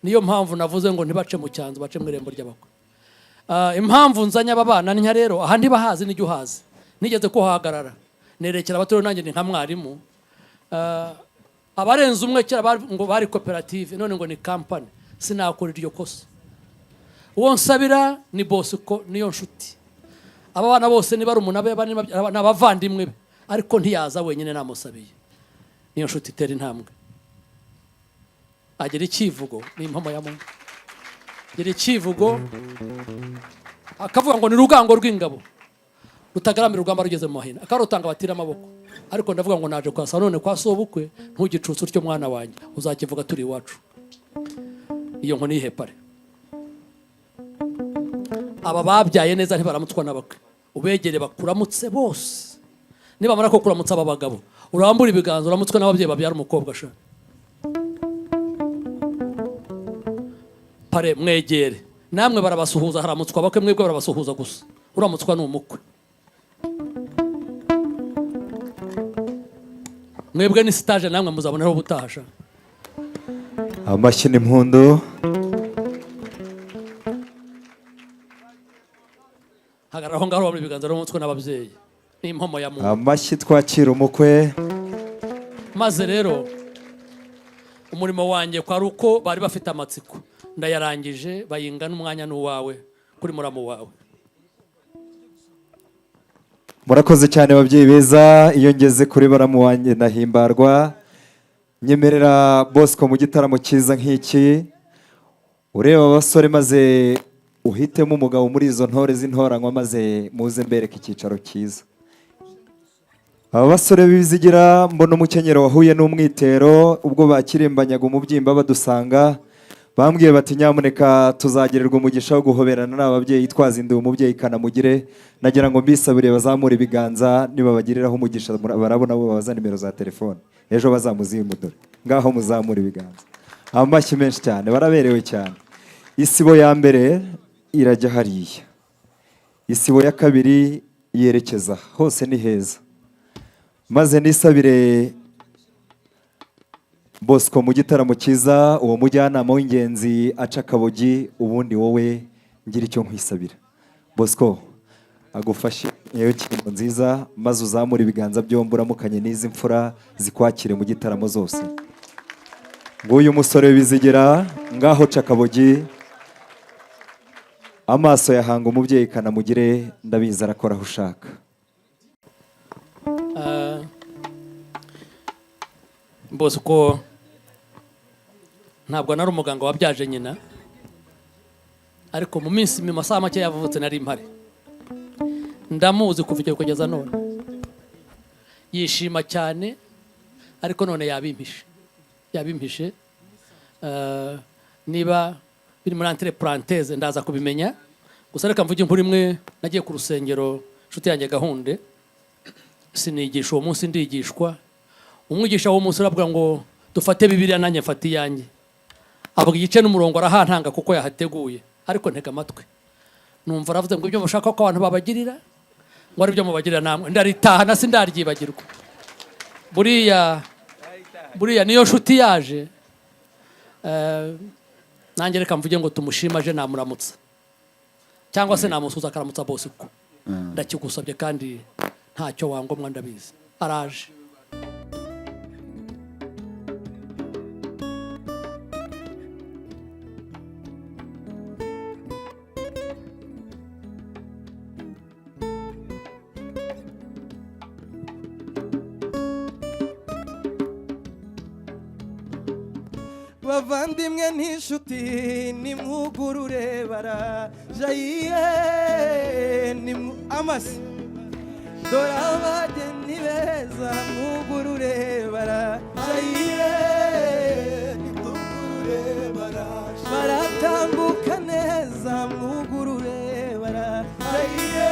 Speaker 3: niyo mpamvu navuze ngo ntibace mu cyanzu, bace mu irembo ry'abakwe. Impamvu nzanye aba bana nya rero, aha ntibahazi n'ijya uhazi, nigeze kuhagarara nerekera abatoya nanjye ni nka mwarimu. Abarenze umwe kera ngo bari koperative, none ngo ni kampani, sinakora iryo kosa. Uwo nsabira ni Bosco, niyo nshuti. Aba bana bose ni barumuna be, n'abavandimwe be, ariko ntiyaza wenyine namusabiye. Niyo nshuti itera intambwe, agira ikivugo, ni impamo ya Mungu, agira ikivugo akavuga ngo ni rugango rw'ingabo rutagaramira urugamba rugeze mu mahina, akarutanga batira amaboko. Ariko ndavuga ngo naje kwasa none kwa sobukwe, ntugicutse utyo mwana wanjye, uzakivuga turi iwacu. Iyo nkoni ihepare, aba babyaye neza ntibaramutswa n'abakwe, ubegere bakuramutse bose. Nibamara ko kuramutsa aba bagabo, urambura ibiganza uramutswe n'ababyeyi babyara umukobwa sha. Pare mwegere, namwe barabasuhuza, haramutswa abakwe, mwebwe barabasuhuza gusa, uramutswa n'umukwe. Mwebwe ni stage, namwe muzaboneraho ubutahasha.
Speaker 1: Amashyi n'impundu.
Speaker 3: Hagararaho ngaho muri ibiganza uramutswe n'ababyeyi, ni impamo ya Mungu.
Speaker 1: Amashyi twakira umukwe.
Speaker 3: Maze rero umurimo wanjye kwari uko bari bafite amatsiko, ndayarangije, bayinga n'umwanya n'uwawe kuri muramu wawe.
Speaker 1: Murakoze cyane babyeyi beza. Iyo ngeze kuri baramu wanjye ndahimbarwa. Nyemerera Bosco mu gitaramo cyiza nk'iki, ureba abasore maze uhitemo umugabo muri izo ntore z'intoranywa maze muze mbereke icyicaro cyiza. Aba basore b'ibizigira mbona umukenyero wahuye n'umwitero ubwo bakirimbanyaga umubyimba badusanga, bambwiye bati nyamuneka tuzagirirwa umugisha wo guhoberana n'ababyeyi twazinduye umubyeyi Kanamugire, nagira ngo mbisabire bazamure ibiganza nibabagiriraho umugisha barabona bo babaza nimero za telefone ejo bazamuzimudore, ngaho muzamure ibiganza. Amashyi menshi cyane, baraberewe cyane. Isibo ya mbere irajya hariya, isibo ya kabiri yerekeza hose ni heza. Maze nisabire Bosco mu gitaramo cyiza, uwo mujyanama w'ingenzi aca akabogi, ubundi wowe ngira icyo nkwisabira. Bosco agufashe yewe kintu nziza, maze uzamura ibiganza byombi uramukanye n'izi mfura zikwakire mu gitaramo zose. Nguyu musore w'ibizigira ngaho ca akabogi, amaso yahanga umubyeyi Kanamugire, ndabizi arakora aho ushaka.
Speaker 3: Bosco ntabwo nari umuganga wabyaje nyina, ariko mu minsi mu masaha make yavutse nari mpari, ndamuzi kuva icyo kugeza none. Yishima cyane ariko none yabimpishe. Niba biri muri entre parenthèse ndaza kubimenya, gusa reka mvuge inkuru imwe. Nagiye ku rusengero nshuti yanjye Gahunde, sinigisha uwo munsi ndigishwa. Umwigisha wo munsi aravuga ngo dufate Bibiliya nanjye mfate iyanjye, avuga igice n'umurongo arahantanga kuko yahateguye, ariko ntega amatwi numva aravuze ngo ibyo mushaka ko abantu babagirira ngo ari byo mubagirira namwe, ndaritaha na sindaryibagirwa. Buriya niyo nshuti yaje, nanjye reka mvuge ngo tumushima aje namuramutsa, cyangwa se namusuza akaramutsa Bosco. Ndakigusabye kandi ntacyo wangomwa, ndabizi. Araje.
Speaker 2: Bavandimwe n'inshuti nimwugurure barajayiye amasi, dore abageni beza mwugurure barajayiye, baratambuka neza mwugurure barajayiye,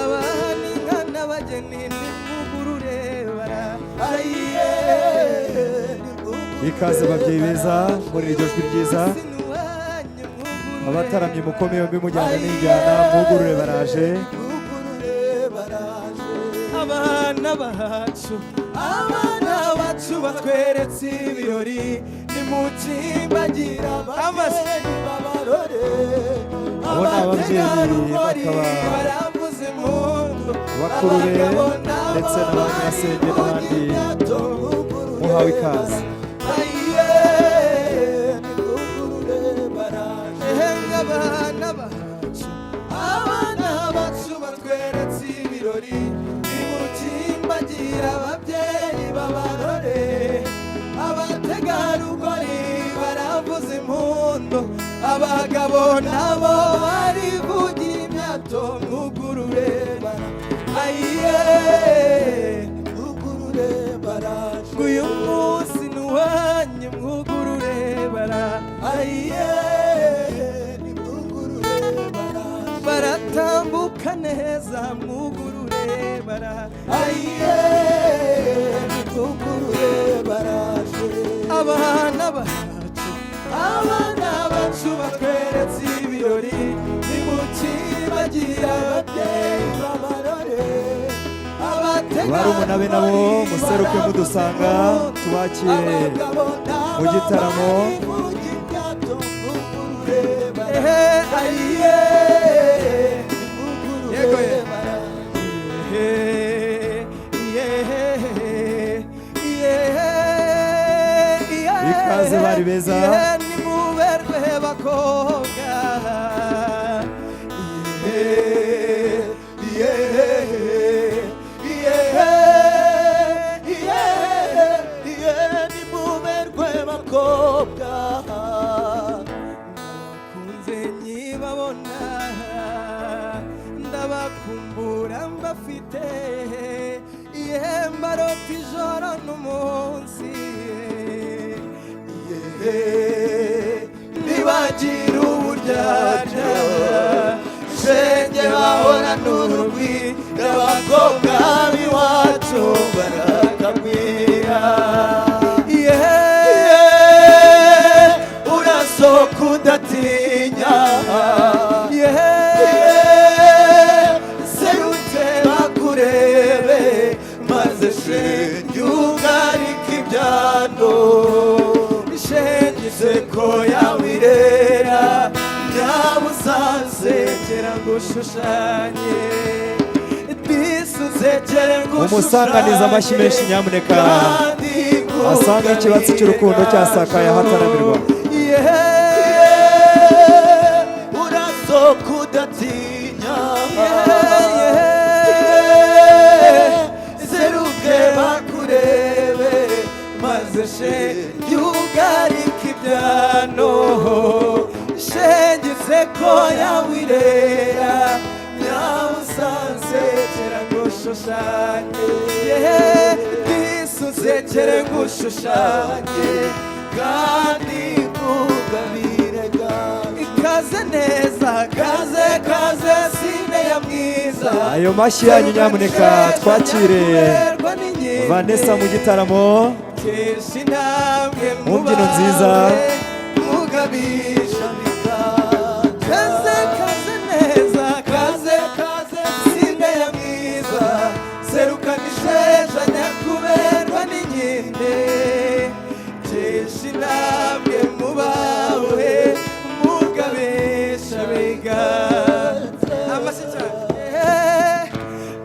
Speaker 2: abana inka n'abageni nimwugurure barajayiye.
Speaker 1: Ikaze babyeyi beza muri iryo jwi ryiza, abataramye mukome yombi mujyana n'injyana, mwugurure baraje.
Speaker 2: Abana bacu batweretse ibirori, nimukimbagira ababyeyi babarore,
Speaker 1: abo ni ababyeyi bakaba
Speaker 2: baravuze impundu,
Speaker 1: bakuru be ndetse na ba nyirasenge n'abandi muhawe ikaze.
Speaker 2: Abana bacu batweretse ibirori, nimukimbagira ababyeyi babarore, abategarugori baravuza impundu, abagabo nabo barivugira imyato, mwugurure mwugurure baraje, uyu munsi ni uwanyu, mwugurure baraje, baratambuka neza, mwugurure baraje, abana bacu batweretse ibirori, nimukimbagira ababyeyi babarore,
Speaker 1: barumuna be nabo museruke mudusanga tubakire mu gitaramo. Ikaze bari beza,
Speaker 2: nimuberwe bakobwa, nimuberwe bakobwa, n'urugwiro abakobwa b'iwacu barakagwira. Urasohoka udatinya, serutse bakurebe maze shenge ugarika ibyano. Shenge inseko yawe irera nyabusanzekera ngo ushushanye bisuzekere ngo
Speaker 1: umusanganiza amashyi menshi nyamuneka asanga ikibatsi cy'urukundo cyasakaye ahataramirwa.
Speaker 2: Urasohoka udatinya, seruke bakurebe maze shenge ugarika ibyano. Shenge inseko yawe irera nyabusanzekera ngo ushushanye bisuzekere ngo ushushanye kandi ugabire ikaze neza kaze kaze sine ya mwiza.
Speaker 1: Ayo mashyi yanyu nyamuneka twakire Vanessa mu gitaramo mu mbyino nziza.
Speaker 2: Mugabisha kaze kaze neza kaze kaze sine ya mwiza. Seruka nisheja nyakuberwa n'inkinde kesha intambwe mubawe mugabisha biganza. Amashyi cyane.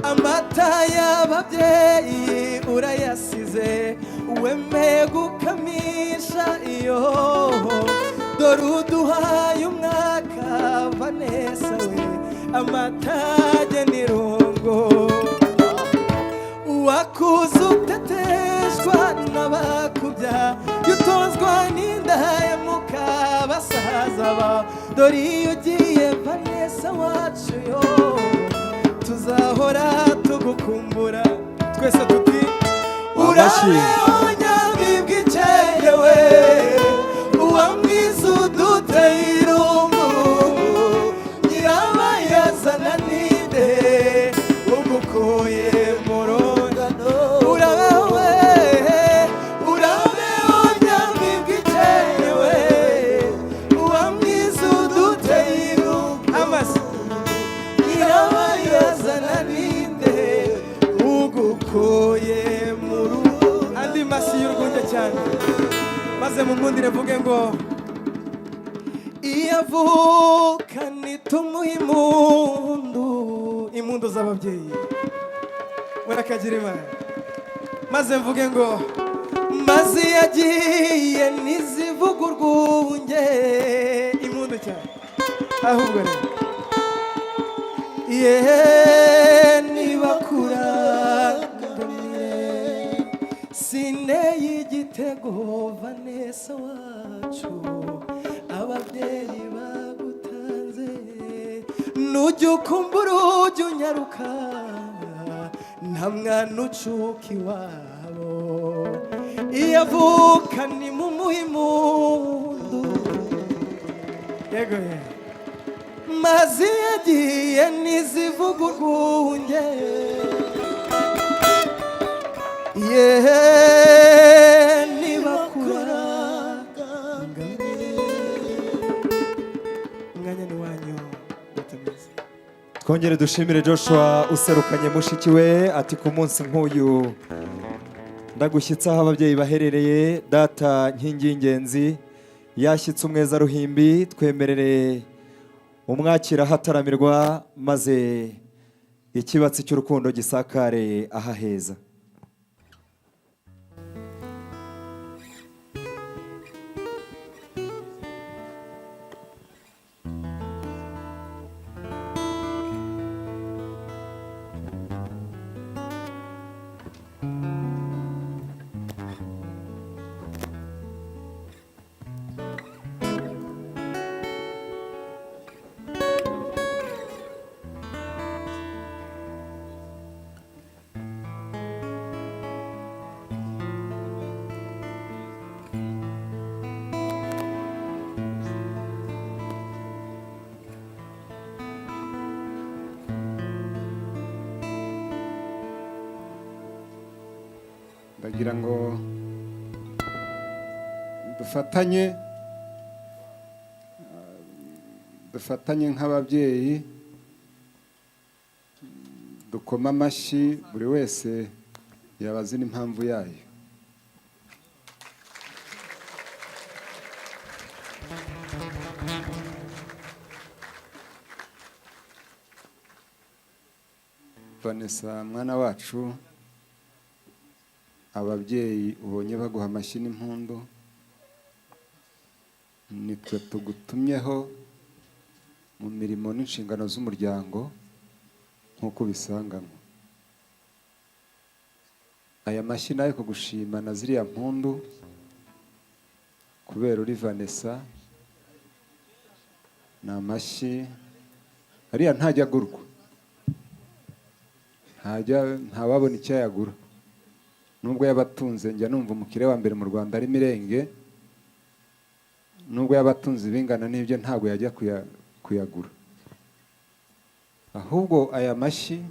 Speaker 2: Amata y'ababyeyi urayasize wemeye gukamisha iyo dore uduhaye umwaka Vanessa we amatage n'irungo. Wakuze uteteshwa n'abakubya yutozwa n'indahemuka basaza ba dore iyo ugiye Vanessa wacu yo tuzahora tugukumbura twese tuti urabeho nyamibwa ikerewe uwamwiza uduteye irungu nyirabayazana ninde ugukuye mu rungano. Urabeho nyamibwa ikerewe uwamwiza uduteye irungu nyirabayazana ninde ugukuye mu rugo. Andi masi y'urwunge cyane maze mumundire mvuge ngo iyo avuka nitumuha impundu, impundu z'ababyeyi murakagira Imana. Maze mvuge ngo maze yagiye ntizivuga urwunge, impundu cyane ahubwo rero nibakurangamire sineye igitego Vanessa wacu ababyeyi bagutanze. Nujya ukumbura ujya unyaruka nta mwana ucuka iwabo. Iyo avuka ni mu muhimundu yego ye mazi yagiye ntizivuga urwunge. Nibakurangamire umwanya ni wanyu batameze.
Speaker 1: Twongere dushimire Joshua userukanye mushiki we ati ku munsi nk'uyu ndagushyitsa aho ababyeyi baherereye. Data nkingi y'ingenzi yashyitse umweza ruhimbi twemerere umwakira ahataramirwa maze ikibatsi cy'urukundo gisakare ahaheza.
Speaker 5: ndagira ngo dufatanye nk'ababyeyi, dukoma amashyi, buri wese yaba azi n'impamvu yayo. Vanessa mwana wacu, ababyeyi ubonye baguha amashyi n'impundu, nitwe tugutumyeho mu mirimo n'inshingano z'umuryango nk'uko ubisanganywe. Aya mashyi nayo kugushima na ziriya mpundu kubera uri Vanessa, ni amashyi ariya ntajya agurwa, ntawabona icyo yagura. Nubwo yabatunze, njya numva umukire wa mbere mu Rwanda ari Mirenge, nubwo yabatunze ibingana n'ibyo ntabwo yajya kuyagura. Ahubwo aya mashyi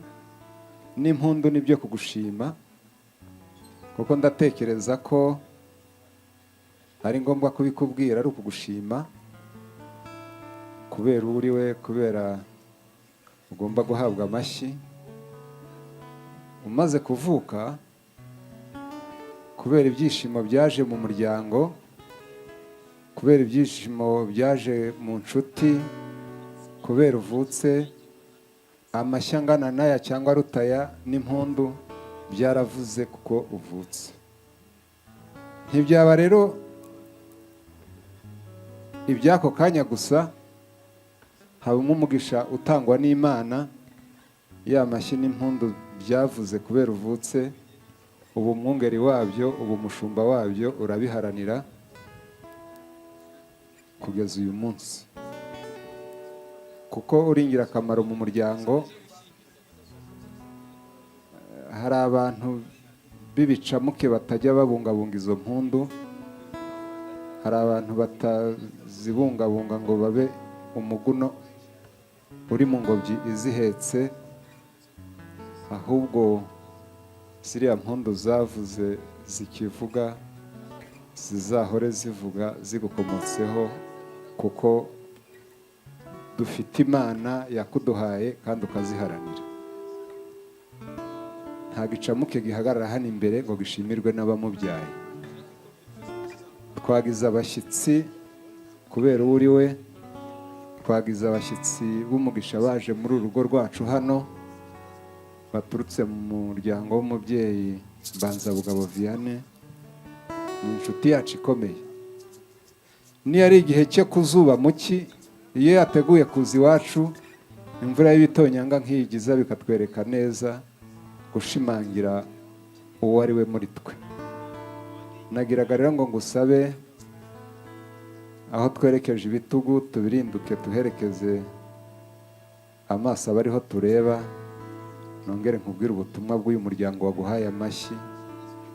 Speaker 5: n'impundu nibyo kugushima, kuko ndatekereza ko ari ngombwa kubikubwira, ari ukugushima kubera uri we, kubera ugomba guhabwa amashyi. Umaze kuvuka, kubera ibyishimo byaje mu muryango, kubera ibyishimo byaje mu nshuti, kubera uvutse, amashyi angana n'aya cyangwa arutaya n'impundu byaravuze kuko uvutse. Ntibyaba rero iby'ako kanya gusa, habamo umugisha utangwa n'Imana. Ya mashyi n'impundu byavuze kubera uvutse, ubu umwungeri wabyo, ubu umushumba wabyo urabiharanira kugeza uyu munsi, kuko uri ingirakamaro mu muryango. Hari abantu b'ibicamuke batajya babungabunga izo mpundu, hari abantu batazibungabunga ngo babe umuguno uri mu ngobyi izihetse, ahubwo ziriya mpundu zavuze zikivuga zizahore zivuga zigukomotseho, kuko dufite Imana yakuduhaye kandi ukaziharanira. Nta gicamuke gihagarara hano imbere ngo gishimirwe n'abamubyaye. Twagize abashyitsi kubera uri we, twagize abashyitsi b'umugisha baje muri uru rugo rwacu hano, baturutse mu muryango w'umubyeyi Mbanzabugabo Vianney. Ni inshuti yacu ikomeye. Niyo ari igihe cyo kuzuba muki, iyo yateguye kuza iwacu, imvura y'ibitonyanga nk'iyigiza bikatwereka neza gushimangira uwo ari we muri twe. Nagiraga rero ngo ngusabe, aho twerekeje ibitugu tubirinduke, tuherekeze amaso abariho tureba. Nongere nkubwire ubutumwa bw'uyu muryango waguhaye amashyi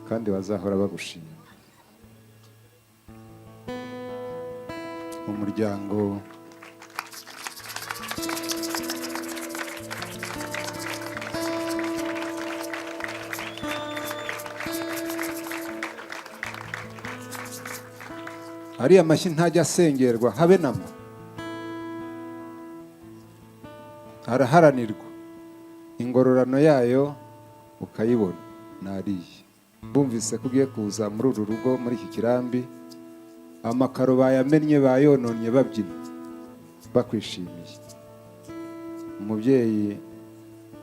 Speaker 5: kandi bazahora bagushima. Umuryango ariya mashyi ntajya asengerwa habe namba, araharanirwa. Ingororano yayo ukayibona nariye. Bumvise ko ugiye kuza muri uru rugo, muri iki kirambi, amakaro bayamennye, bayononye babyina bakwishimiye. Umubyeyi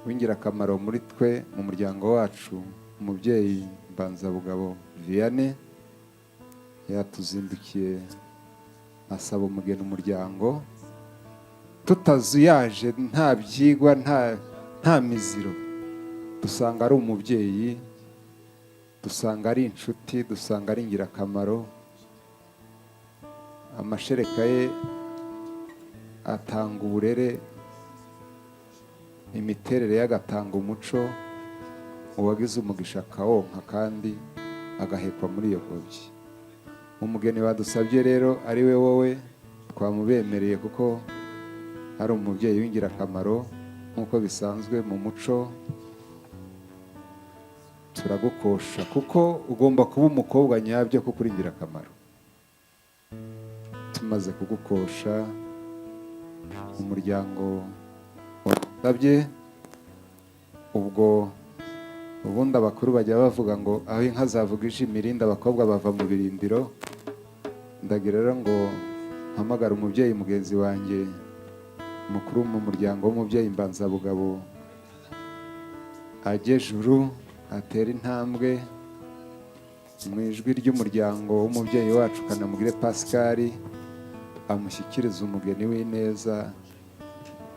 Speaker 5: w'ingirakamaro muri twe, mu muryango wacu, umubyeyi Mbanzabugabo Vianney yatuzindukiye asaba umugeni umuryango, tutazuyaje, nta byigwa, nta miziro. Dusanga ari umubyeyi, dusanga ari inshuti, dusanga ari ingirakamaro. Amashereka ye atanga uburere, imiterere ye agatanga umuco, uwagize umugisha akawonka kandi agahekwa muri iyo ngobyi. Umugeni badusabye rero ari we wowe, twamubemereye kuko ari umubyeyi w'ingirakamaro nk'uko bisanzwe mu muco. turagukosha kuko ugomba kuba umukobwa nyabyo kuko uri ingirakamaro. Tumaze kugukosha umuryango wasabye, ubwo ubundi abakuru bajya bavuga ngo aho inka zavugije imirindi abakobwa bava mu birindiro. Ndagira rero ngo mpamagara umubyeyi mugenzi wanjye mukuru mu muryango w'umubyeyi Mbanzabugabo ajye juru atera intambwe mu ijwi ry'umuryango w'umubyeyi wacu Kanamugire Pascal, amushyikiriza umugeni w'ineza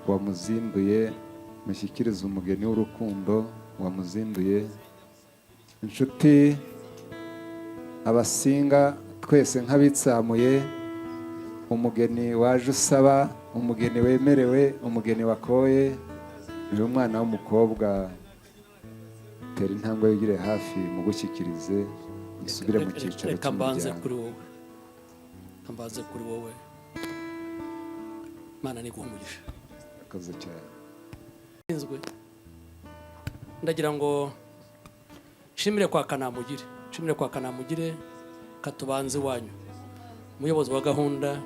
Speaker 5: wamuzinduye, mushyikiriza umugeni w'urukundo wamuzinduye. Inshuti, abasinga twese nk'abitsamuye, umugeni waje usaba, umugeni wemerewe, umugeni wakoye, uyu mwana w'umukobwa tera intambwe wigire hafi mugushyikirize musubire mu cyicaro
Speaker 3: reka mbanze
Speaker 5: cy'umuryango.
Speaker 3: kuri wowe, mbanze kuri wowe. Mana ni guhumugisha.
Speaker 5: Akaze cyane.
Speaker 3: Ndagira ngo shimire kwa Kanamugire, shimire kwa Kanamugire katubanze wanyu. Umuyobozi wa gahunda,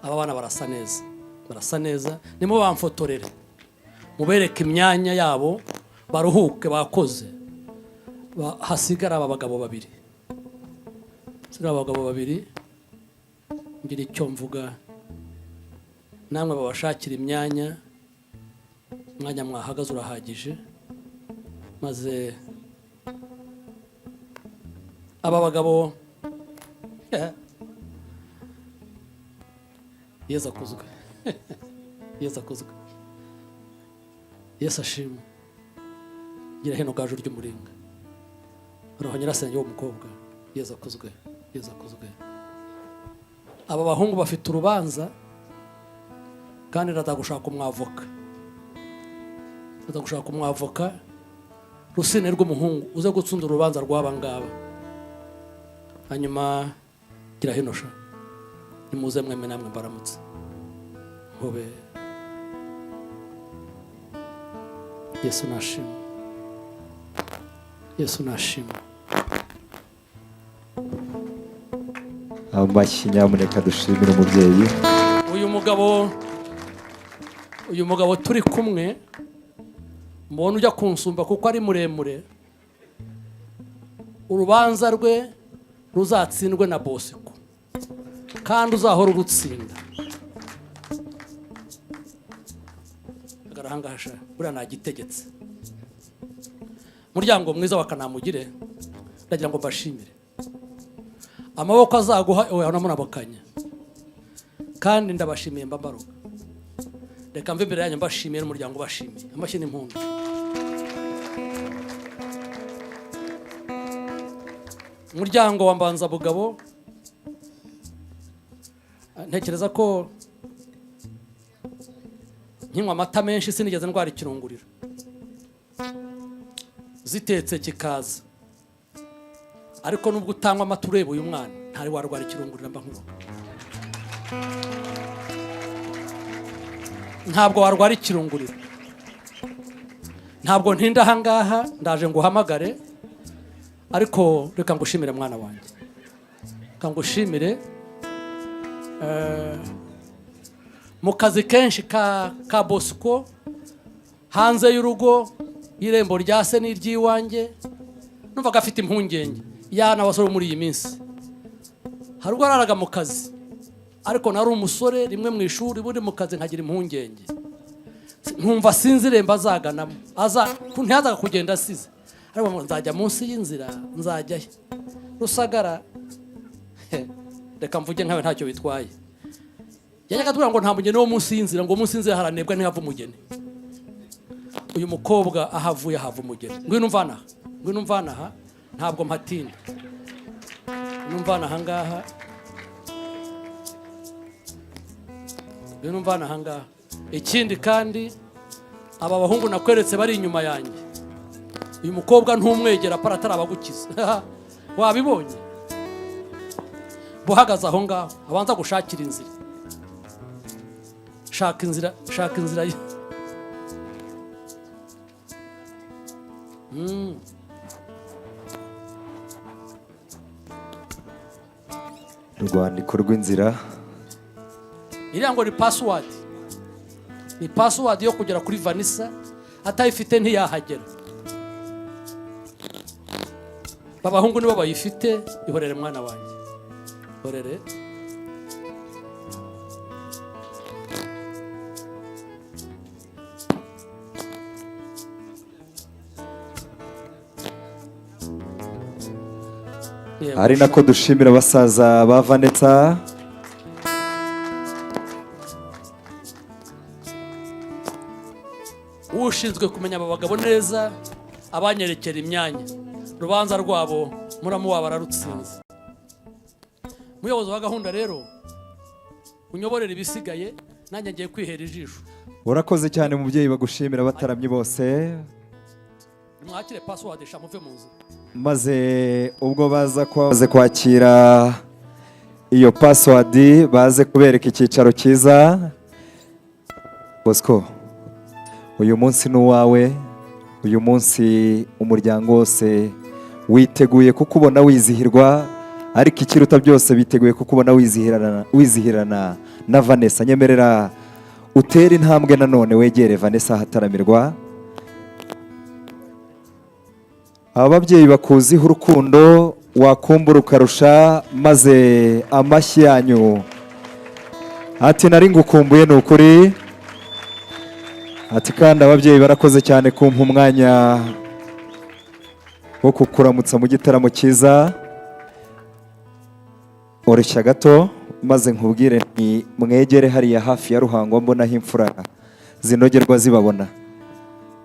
Speaker 3: aba bana barasa neza, barasa neza. Nimo bamfotorere, mubereke imyanya yabo, baruhuke bakoze. Hasigara aba bagabo babiri, hasigara abagabo babiri. Ngira icyo mvuga, namwe babashakira imyanya, mwanya mwahagaze urahagije. Maze aba bagabo Yesu akuzwe. Yesu akuzwe. Yesu ashimwe. Gira heno gaju ry'umuringa. Roho nyirasenge w'umukobwa. Yesu akuzwe. Yesu akuzwe. Aba bahungu bafite urubanza kandi ratagushaka umwavoka. Ratagushaka umwavoka Rusine rw'umuhungu uze gutsunda urubanza rw'aba ngaba. Hanyuma gira heno sha. Nimuze mweme namwe baramutse. Hobe. Yesu nashimwe. Yesu nashimwe.
Speaker 1: Amashyi nyamuneka dushimire umubyeyi.
Speaker 3: Uyu mugabo turi kumwe, mbona ujya kunsumba kuko ari muremure. Urubanza rwe ruzatsindwe na Bosiko kandi uzahora urutsinda. Agarahangahasha buriya nagitegetse. Muryango mwiza wa Kanamugire, ndagira ngo mbashimire. Amaboko azaguha oya namunabokanya, kandi ndabashimiye mbambaruka. Reka mve imbere yanyu mbashimiye n'umuryango bashimiye. Amashyi n'impundu. Umuryango wa Mbanzabugabo, ntekereza ko nkinywa amata menshi sinigeze ndwara ikirunguriro. Zitetse kikaza, ariko nubwo utanywa amata ureba uyu mwana ntari warwara ikirunguriro mba nkuru. Ntabwo warwara ikirunguriro. Ntabwo ntinda ahangaha, ndaje nguhamagare, ariko reka ngushimire mwana wanjye. Reka ngushimire mu kazi kenshi ka Bosco hanze y'urugo, irembo rya se n'iry'iwanjye, numvaga afite impungenge. Yana abasore muri iyi minsi hari ubwo araraga mu kazi, ariko nari umusore rimwe mu ishuri buri mu kazi nkagira impungenge. Nkumva sinzi irembo azaganamo, ntiyazaga kugenda asize. Ariko nzajya munsi y'inzira, nzajya he Rusagara. Reka mvuge nkawe ntacyo bitwaye. Yajyaga atubwira ngo nta mugeni wo munsi y'inzira, ngo munsi y'inzira haranebwa ntihava umugeni. Uyu mukobwa ahavuye hava umugeni. Ngwino umvana, ngwino umvana aha, ntabwo mpatinda. Ngwino umvana aha ngaha, ngwino umvana aha ngaha. Ikindi kandi aba bahungu nakweretse bari inyuma yanjye, uyu mukobwa ntumwegera para atarabagukiza. Wabibonye buhagaze aho ngaho, abanza gushakira inzira. Shaka inzira, shaka inzira.
Speaker 1: urwandiko rw'inzira.
Speaker 3: iriya ngo ni password, ni password yo kugera kuri Vanessa, atayifite ntiyahagera. Babahungu nibo bayifite, ihorere mwana wanjye, ihorere.
Speaker 1: ari nako dushimira abasaza ba Vanessa.
Speaker 3: Ushinzwe kumenya aba bagabo neza, abanyerekera imyanya, urubanza rwabo muramu wabo ararutsinze. Muyobozi wa gahunda rero, unyoborera ibisigaye, nanjye ngiye kwihera ijisho.
Speaker 1: Urakoze cyane mubyeyi, bagushimira bataramye bose.
Speaker 3: Mwakire password shamuve muzi.
Speaker 1: Maze ubwo baza kwakira iyo password, baze kubereka icyicaro cyiza. Bosco, uyu munsi ni uwawe, uyu munsi umuryango wose witeguye kukubona wizihirwa, ariko ikiruta byose biteguye kukubona wizihirana na Vanessa. Nyemerera utere intambwe nanone wegere Vanessa ahataramirwa. Ababyeyi bakuziho urukundo, wakumbura ukarusha, maze amashyi yanyu ati nari ngukumbuye. Ni ukuri ati kandi ababyeyi barakoze cyane kumpa umwanya wo kukuramutsa mu gitaramo cyiza. Oroshya gato maze nkubwire nti mwegere hariya hafi ya Ruhango, mbonaho imfura zinogerwa zibabona.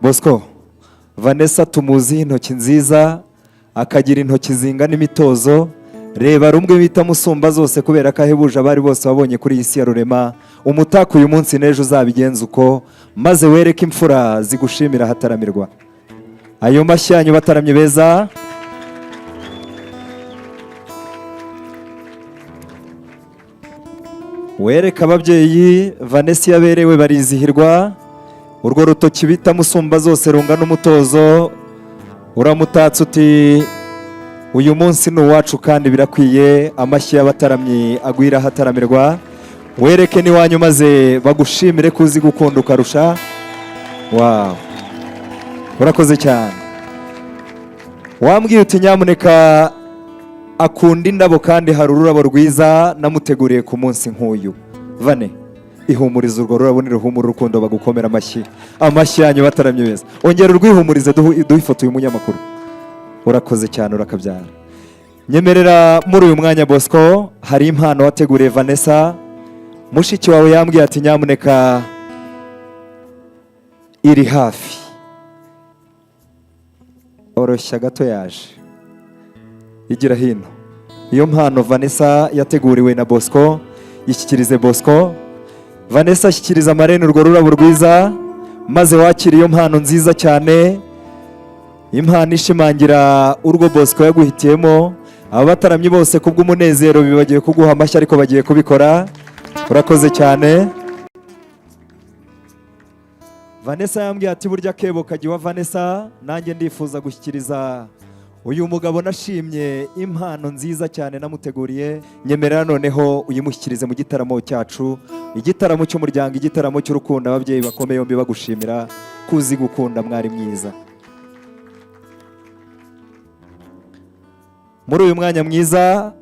Speaker 1: Bosco, Vanessa tumuziho intoki nziza, akagira intoki zingana imitozo. Reba rumwe bita musumba zose, kubera ko ahebuje abari bose wabonye kuri iyi si ya rurema. Umutako uyu munsi n'ejo uzabigenza uko, maze wereke imfura zigushimira hataramirwa. Ayo mashyi yanyu bataramye beza. Wereka ababyeyi Vanessa yaberewe barizihirwa. Urwo rutoki bita musumba zose rungana umutozo, uramutatse uti uyu munsi ni uwacu kandi birakwiye. Amashyi y'abataramyi agwira hataramirwa. Wereke n'iwanyu maze bagushimire kuzi gukunda ukarusha. Wow, urakoze cyane. Wambwiye uti nyamuneka akunda indabo kandi hari ururabo rwiza namuteguriye ku munsi nk'uyu. Vane, ihumuriza urwo rurabo niruhumura urukundo bagukomera amashyi. Amashyi yanyu bataramye beza. Ongera urwihumurize duhifotoye umunyamakuru. Urakoze cyane, urakabyara. Nyemerera muri uyu mwanya Bosco, hari impano wateguriye Vanessa. Mushiki wawe yambwiye ati nyamuneka iri hafi. Oroshya gato yaje, igira hino. Iyo mpano Vanessa yateguriwe na Bosco, yishyikirize Bosco. Vanessa ashyikiriza amarene urwo rurabo rwiza, maze wakira iyo mpano nziza cyane. Impano ishimangira urwo Bosco yaguhitiyemo. Abataramyi bose kubw'umunezero bibagiye kuguha amashyi, ariko bagiye kubikora. Urakoze cyane. Vanessa yambwiye ati burya kebo kagiwa Vanessa, nanjye ndifuza gushyikiriza uyu mugabo nashimye impano nziza cyane namuteguriye. Nyemerera noneho uyimushyikirize mu gitaramo cyacu, igitaramo cy'umuryango, igitaramo cy'urukundo. Ababyeyi bakomeye yombi bagushimira kuzi gukunda, mwari mwiza. Muri uyu mwanya mwiza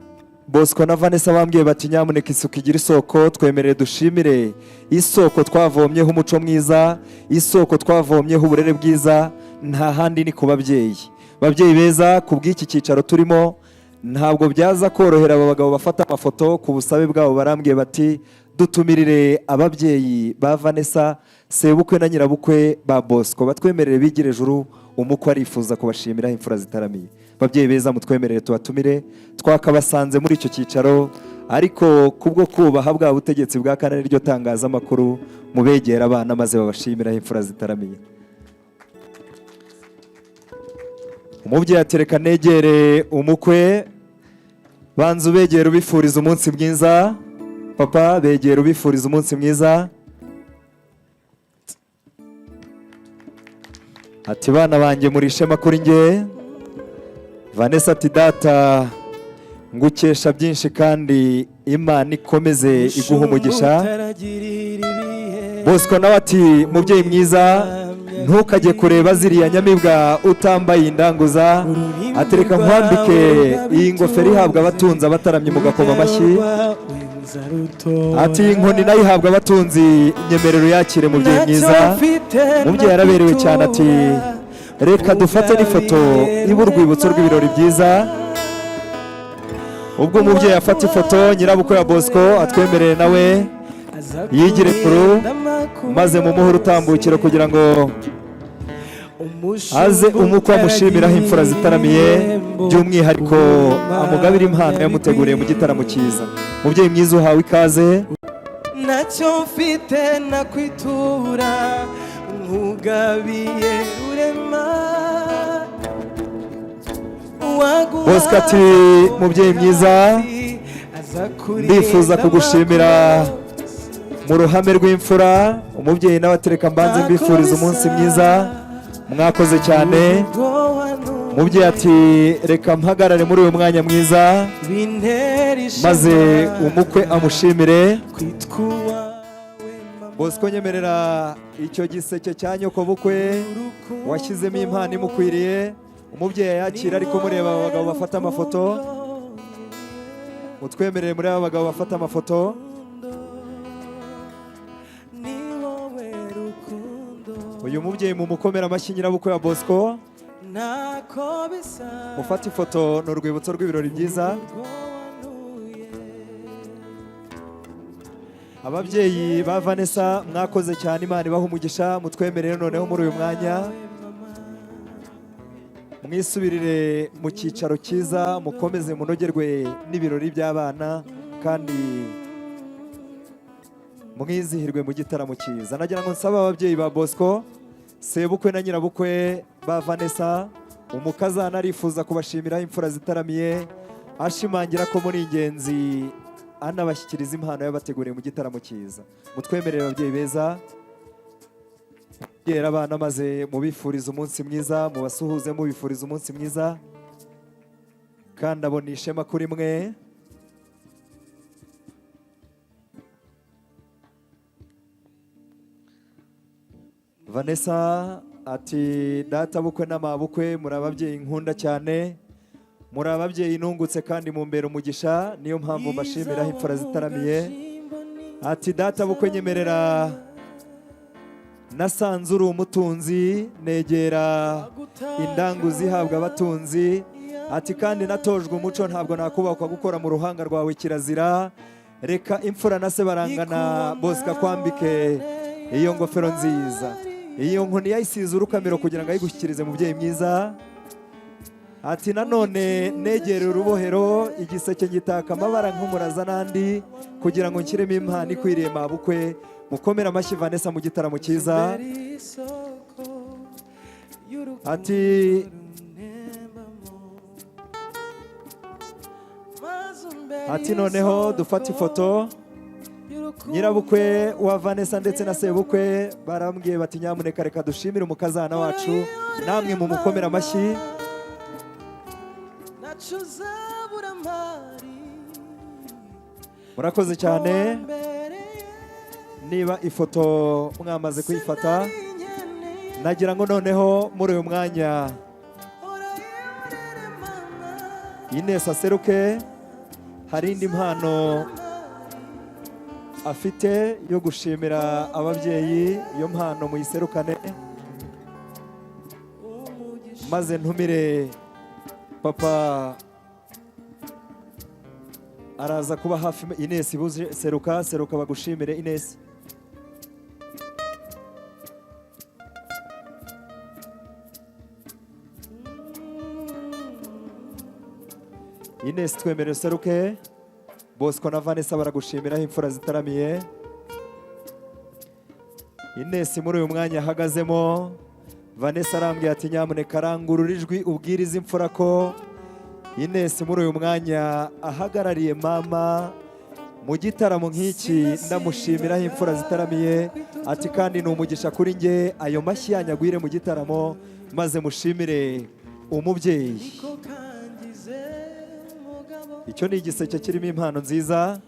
Speaker 1: Bosco na Vanessa bambwiye bati nyamuneka isuku igira isoko. Twemerere dushimire isoko twavomyeho umuco mwiza, isoko twavomyeho uburere bwiza. Nta handi ni ku babyeyi. Babyeyi beza, ku bw'iki cyicaro turimo ntabwo byaza korohera aba bagabo bafata amafoto. Ku busabe bwabo barambwiye bati dutumirire ababyeyi ba Vanessa, sebukwe na nyirabukwe ba Bosco, batwemerere bigire ejuru. Umukwe arifuza kubashimira imfura zitaramiye. Babyeyi beza, mutwemerere tubatumire. Twakabasanze muri icyo cyicaro, ariko kubwo kubaha bwa butegetsi bwa kanari ryo tangazamakuru, mubegera abana maze babashimira imfura zitaramiye. Umubyeyi atereka negere umukwe, banza ubegera ubifuriza umunsi mwiza. Papa, begera ubifuriza umunsi mwiza. ati bana banjye muri ishema kuri nge. Vanessa ati data ngukesha byinshi kandi Imana ikomeze iguha umugisha. Bosco nawe ati mubyeyi mwiza ntukajye kureba ziriya nyamibwa utambaye indanguza, atereka nkwambike iyi ngofero ihabwa abatunzi abataramye mugakoma amashyi. Ati inkoni nayo ihabwa abatunzi nyemerero yakire mubyeyi mwiza. Mubyeyi yaraberewe cyane ati reka dufate n'ifoto iba urwibutso rw'ibirori byiza. Ubwo umubyeyi afata ifoto nyirabukwe ya Bosco atwemereye nawe yigire kuru maze mu muhuro utambukira kugira ngo aze umukwe amushimiraho imfura zitaramiye, by'umwihariko amugabira impano yamuteguriye mu gitaramo cyiza. Mubyeyi mwiza uhawe ikaze.
Speaker 2: Ntacyo mfite nakwitura nkugabiye urema.
Speaker 1: Bosco ati mubyeyi mwiza ndifuza kugushimira mu ruhame rw'imfura. Umubyeyi nawe atereka mbanze mbifuriza umunsi mwiza, mwakoze cyane. Umubyeyi ati reka mpagarare muri uyu mwanya mwiza maze umukwe amushimire. Bosco nyemerera icyo giseke cya nyoko bukwe washyizemo impano imukwiriye. Umubyeyi yakira ariko mureba aba bagabo bafata amafoto, mutwemerere muri aba bagabo bafata amafoto. Uyu mubyeyi mumukomera amashyi nyirabukwe wa Bosco. Mufata ifoto ni urwibutso rw'ibirori byiza. Ababyeyi ba Vanessa mwakoze cyane, Imana ibaha umugisha. Mutwemerere noneho muri uyu mwanya mwisubirire mu cyicaro cyiza, mukomeze munogerwe n'ibirori by'abana kandi mwizihirwe mu gitaramo cyiza. Nagira ngo nsaba ababyeyi ba Bosco, sebukwe na nyirabukwe ba Vanessa, umukazana arifuza kubashimiraho imfura zitaramiye, ashimangira ko muri ingenzi anabashyikiriza impano yabateguriye mu gitaramo cyiza. Mutwemerere ababyeyi beza yera abana maze mubifuriza umunsi mwiza, mubasuhuze mubifuriza umunsi mwiza kandi abona ishema kuri mwe. Vanessa ati data bukwe n'amabukwe muri ababyeyi nkunda cyane, muri ababyeyi nungutse kandi mumbera umugisha, niyo mpamvu mbashimiraho imfura zitaramiye. Ati data bukwe nyemerera nasanze uri umutunzi negera indanguzi ihabwa abatunzi. Ati kandi natojwe umuco ntabwo nakubakwa gukora mu ruhanga rwawe kirazira. Reka imfura na se barangana Bosco kwambike iyo ngofero nziza, iyo nkoni yayisize urukamiro kugira ngo ayigushyikirize mubyeyi mwiza. Ati nanone negere urubohero igiseke ngitaka amabara nk'umuraza n'andi kugira ngo nshyiremo impano ikwiriye mabukwe. Mukomera amashyi Vanessa mu gitaramo cyiza. Ati noneho dufata ifoto. Nyirabukwe wa Vanessa ndetse na sebukwe barambwiye bati nyamuneka reka dushimire umukazana wacu, namwe mu mukomera amashyi. Murakoze cyane. Niba ifoto mwamaze kuyifata, nagira ngo noneho muri uyu mwanya Ines aseruke. Hari indi mpano afite yo gushimira ababyeyi, iyo mpano muyiserukane maze ntumire papa araza kuba hafi. Ines ibuze seruka bagushimire Ines. Ines twemere seruke. Bosco na Vanessa baragushimiraho imfura zitaramiye. Ines muri uyu mwanya ahagazemo, Vanessa arambwiye ati nyamuneka arangurura ijwi ubwiriza imfura ko Ines muri uyu mwanya ahagarariye mama mu gitaramo nk'iki. Ndamushimiraho imfura zitaramiye. Ati kandi ni umugisha kuri nge, ayo mashyi yanyagwire mu gitaramo maze mushimire umubyeyi. Icyo ni igiseke kirimo impano nziza.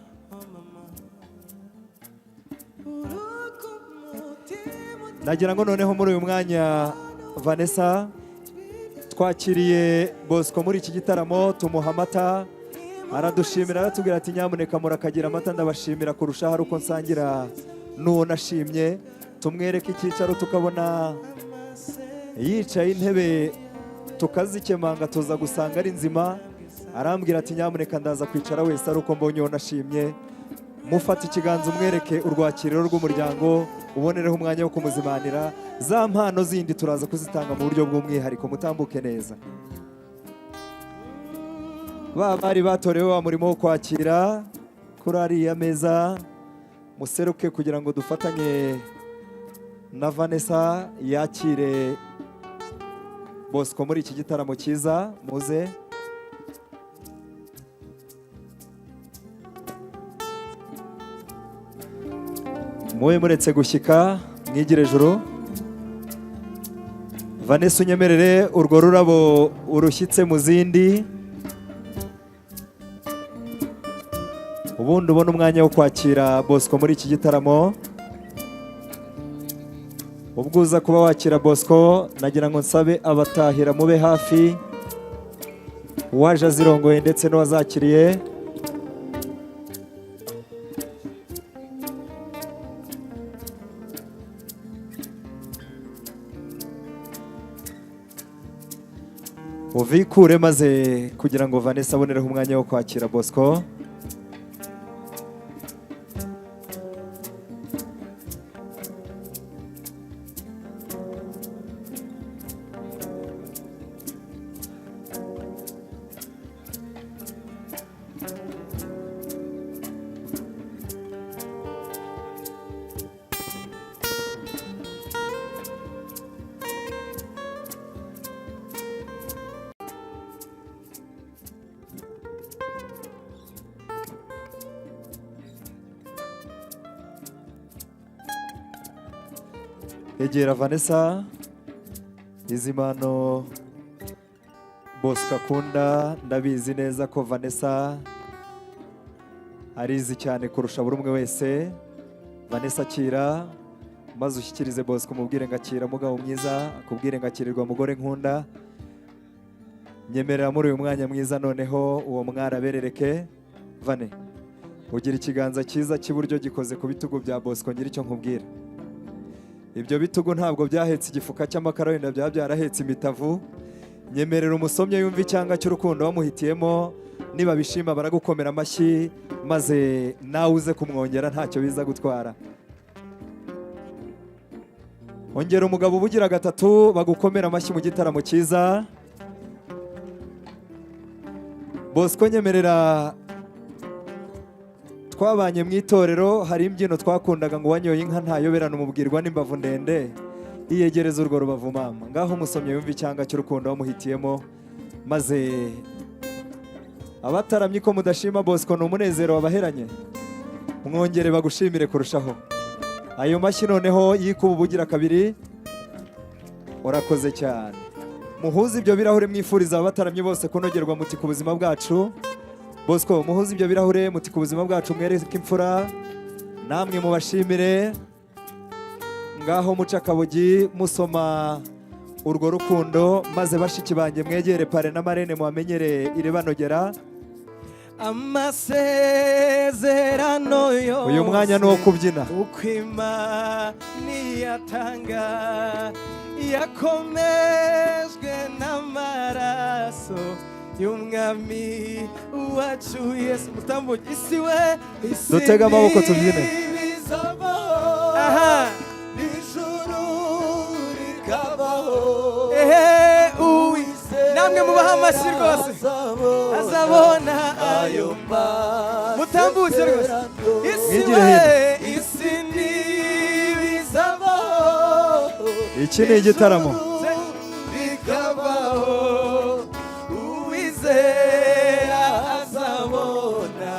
Speaker 1: Nagira ngo noneho muri uyu mwanya Vanessa twakiriye Bosco muri iki gitaramo, tumuha amata, aradushimira aratubwira ati nyamuneka murakagira amata, ndabashimira kurushaho ari uko nsangira n'uwo nashimye. Tumwereke icyicaro tukabona yicaye intebe tukazikemanga tuza gusanga ari nzima, arambwira ati nyamuneka ndaza kwicara wese ari uko mbonye uwo nashimye. Mufata ikiganza umwereke urwakiriro rw'umuryango, ubonereho umwanya wo kumuzimanira. Za mpano zindi turaza kuzitanga mu buryo bw'umwihariko, mutambuke neza. Ba bari batorewe wa murimo wo kwakira kuri ariya meza, museruke kugira ngo dufatanye na Vanessa yakire Bosco muri iki gitaramo cyiza. Muze muwe muretse gushyika, mwigire juru. Vanessa unyemerere urwo rurabo urushyitse mu zindi, ubundi ubona umwanya wo kwakira Bosco muri iki gitaramo. Ubwo uza kuba wakira Bosco, nagira ngo nsabe abatahira mube hafi, uwaje azirongoye ndetse n'uwazakiriye. Uvikure maze kugira ngo Vanessa abonereho umwanya wo kwakira Bosco. Egera Vanessa, izi mpano Bosco akunda, ndabizi neza ko Vanessa arizi cyane kurusha buri umwe wese. Vanessa akira, maze ushyikirize Bosco umubwire ngo akira mugabo mwiza, akubwire ngo akirirwa mugore nkunda. Nyemerera muri uyu mwanya mwiza noneho uwo mwara berereke. Vane, ugira ikiganza cyiza cy'iburyo gikoze ku bitugu bya Bosco, ngira icyo nkubwira. Ibyo bitugu ntabwo byahetse igifuka cy'amakara, wenda byaba byarahetse imitavu. Nyemerera umusomye yumva icyanga cy'urukundo wamuhitiyemo, niba bishima baragukomera amashyi, maze nawe uze kumwongera ntacyo biza gutwara. Ongera umugabo ubugira gatatu bagukomera amashyi mu gitaramo cyiza. Bosco nyemerera, twabanye mu itorero, hari imbyino twakundaga ngo wanyoye inka ntayoberana umubwirwa n'imbavu ndende, iyegereza urwo rubavu mama. Ngaho umusomye yumva icyanga cy'urukundo wamuhitiyemo, maze abataramye ko mudashima Bosco ni umunezero wabaheranye, mwongere bagushimire kurushaho. Ayo mashyi noneho yikuba ubugira kabiri. Urakoze cyane. Muhuze ibyo birahure mwifuriza abataramye bose kunogerwa muti ku buzima bwacu. Bosco muhuze ibyo birahure muti ku buzima bwacu mwereke imfura, namwe mubashimire. Ngaho muca akabogi musoma urwo rukundo, maze bashiki banjye mwegere pare na marene muhamenyere irebanogera.
Speaker 2: Amasezerano yose
Speaker 1: uyu mwanya ni uwo kubyina.
Speaker 2: Uko Imana iyatanga yakomejwe n'amaraso y'umwami wacu Yesu. Mutambuke isi we, isi
Speaker 1: dutega amaboko tubyine.
Speaker 2: Aha, ijuru rikabaho. Namwe mubaha amashyi rwose, azabona ayo mutambutse rwose. Isi we, isi ntibizabaho.
Speaker 1: Iki ni igitaramo.
Speaker 2: Rikabaho, uwizera azabona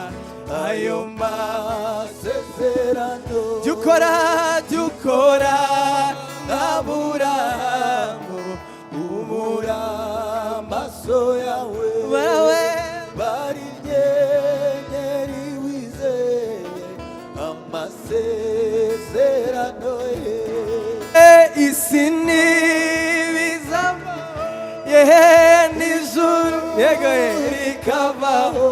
Speaker 2: ayo masezerano. Jya ukora nk'Aburahamu
Speaker 8: amaso yawe
Speaker 2: bawe
Speaker 8: bari inyenyeri wizeye amasezerano ye
Speaker 2: isi n'ibizamo yehe n'ijuru yego rikabaho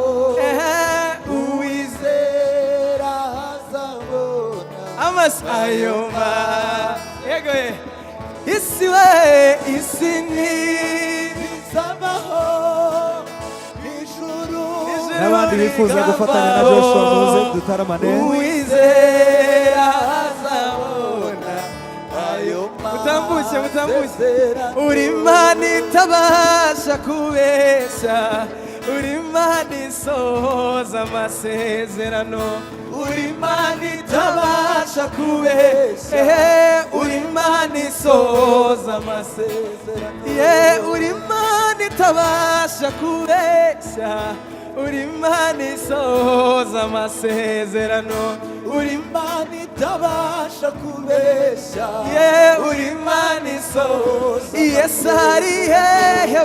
Speaker 8: uwizera azabona
Speaker 2: amasayoma yego isi we isi
Speaker 8: bizabaho ijuru
Speaker 1: n'abandi bifuza gufatanya na Joshua muze dutaramane.
Speaker 2: uwizera azabona
Speaker 8: ayo
Speaker 2: mutambuke
Speaker 8: masezerano
Speaker 2: uri Imana itabasha kubeshya uri Imana isohoza amasezerano uri Imana itabasha kubeshya uri Imana isohoza amasezerano uri Imana itabasha kubeshya uri Imana isohoza amasezerano uri Imana itabasha kubeshya uri Imana isohoza Yesu ari hehe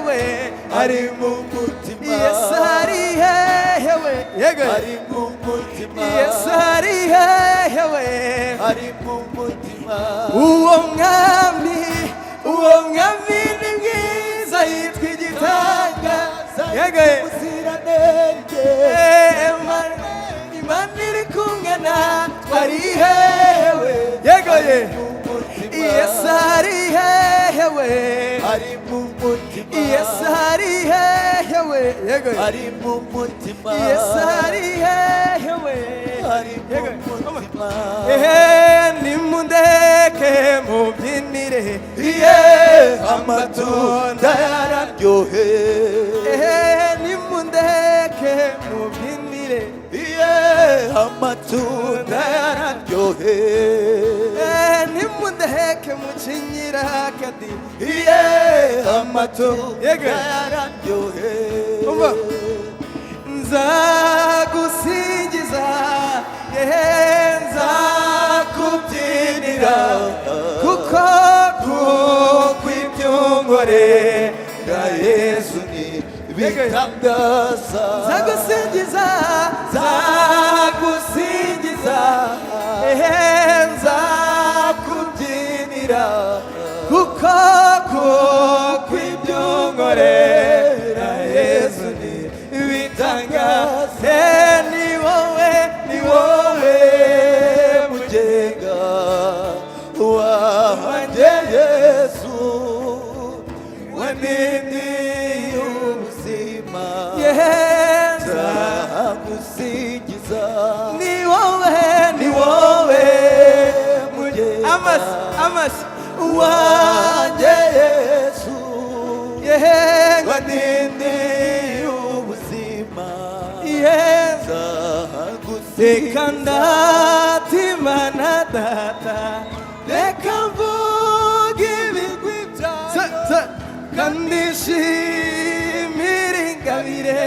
Speaker 8: ari mu mutima
Speaker 2: Yesu ari hehe yego
Speaker 8: ari mu mutima
Speaker 2: Yesu ari hehe
Speaker 8: ari mu mutima
Speaker 2: uwo mwami ni mwiza yitwa igitangaza yego
Speaker 8: ubuziranenge
Speaker 2: Imana iri kumwe natwe ari hehe yego Yesu ari hehe
Speaker 8: ari mu mutima
Speaker 2: Yesu ari hehe yego
Speaker 8: ari mu mutima
Speaker 2: Yesu ari hehe
Speaker 8: ari mu mutima
Speaker 2: nimundeke mubyinire
Speaker 8: amatunda yararyohe
Speaker 2: nimundeke mubyinire
Speaker 8: amatunda yararyohe
Speaker 2: nimundeke mucinyira akadi
Speaker 8: amatunda
Speaker 2: Yego.
Speaker 8: yararyohe
Speaker 2: Umva. nzagusingiza nzakubyinira kuko iby'unkorera Yesu ni
Speaker 8: bitangaza
Speaker 2: nzagusingiza nzakubyinira kuko iby'unkorera Yesu ni bitangaza ni wowe
Speaker 8: mugenga wanjye Yesu waniniye ubuzima nzagusingiza
Speaker 2: ni wowe
Speaker 8: mugenga
Speaker 2: amasi
Speaker 8: wanjye Yesu
Speaker 2: yego
Speaker 8: waniniye ubuzima
Speaker 2: reka ndatimana data reka mvuge ibigwi byawe kandi nshimire ingabire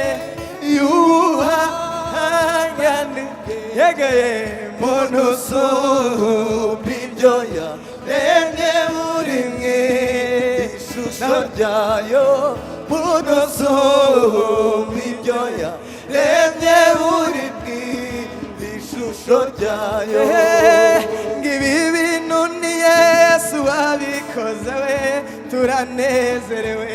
Speaker 2: y'ubuhangane yegeye muntu usumba ibyo yaremye muri mwe ishusho ryayo muntu usumba ibyo yaremye muri mwe ishusho ryayo ngibi bintu ni Yesu wabikoze we turanezerewe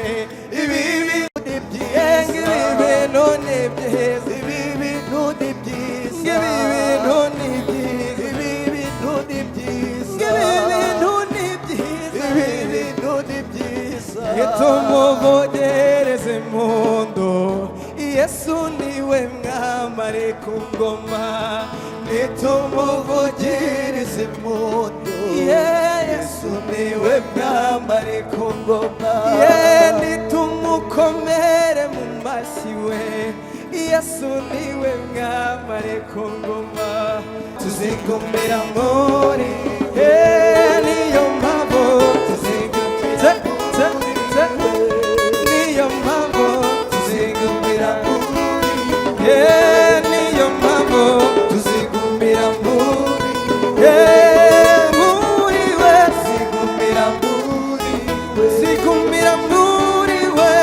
Speaker 2: ibi bintu ni byiza ngibi bintu ni byiza ibi bintu ni byiza ngibi bintu ni byiza ibi bintu ni byiza ngibi bintu ni byiza ibi bintu ni byiza tumuvogereze impundu Yesu niwe mwambare ku ngoma nitumuvugirize impundu Yesu niwe mwambare ku ngoma nitumukomere mu mashyi we Yesu niwe mwambare ku ngoma tuzigumira muri niyo mpamvu tuzigumira niyo mpamvu tuzigumira niyo mpamvu tuzigumira muri we zigumira muri we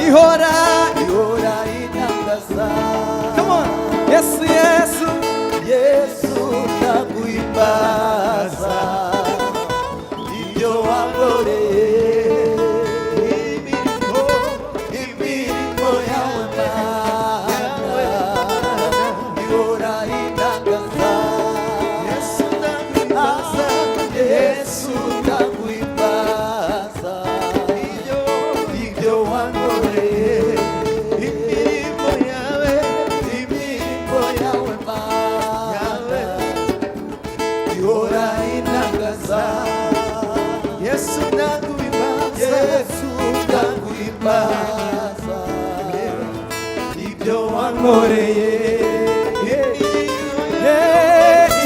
Speaker 2: ihora
Speaker 8: ihora inangaza.
Speaker 2: come on yesu yesu
Speaker 8: Yesu ndaguhimbaza ibyo wankoreye, imirimo yawe Mana ihora inangaza. Yesu ndaguhimbaza ibyo wankoreye, imirimo yawe Mana ihora inangaza. Yesu ndaguhimbaza ibyo wankoreye,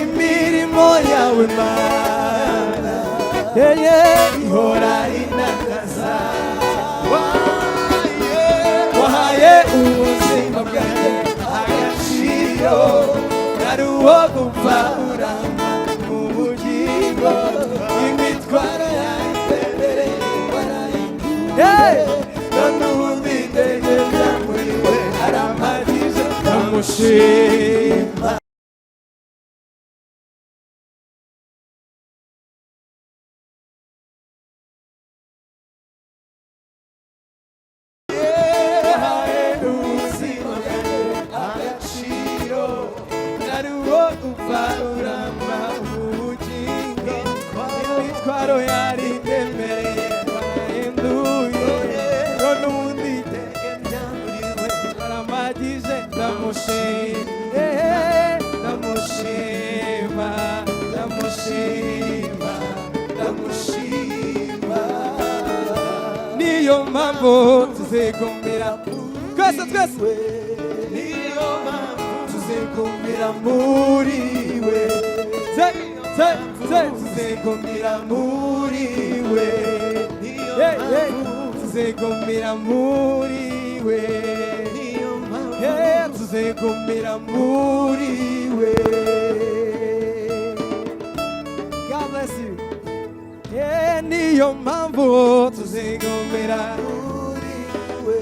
Speaker 2: imirimo yawe mana ihora inangaza wahaye ubuzima bwanjye agaciro nari uwo gupfa urama mu bugingo imitwaro yanjye mbere warahinduye none ubundi ntegereza muri we arampagije ndamushima imitwaro yari indemereye warahinduye none ubundi aramagije ndamushima ndamushima ndamushima ndamushima niyo mpamvu tuzigumira twese twese niyo mpamvu tuzigumira muri we tuzigumira muri we tuzigumira muri we tuzigumira muri we God bless you niyo mpamvu tuzigumira muri we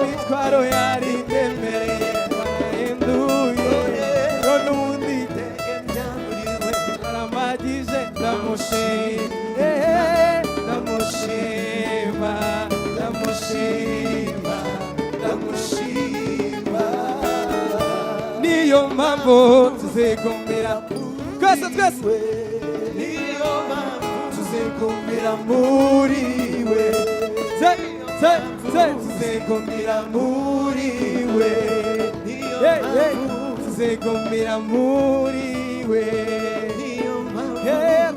Speaker 2: imitwaro yari indemereye warahinduye none ubundi aramagije ndamushima ndamushima ndamushima ndamushima niyo mpamvu tuzigumira twese twese niyo mpamvu tuzigumira muri we tuzigumira muri we tuzigumira muri we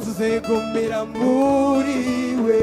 Speaker 2: tuzigumira muri we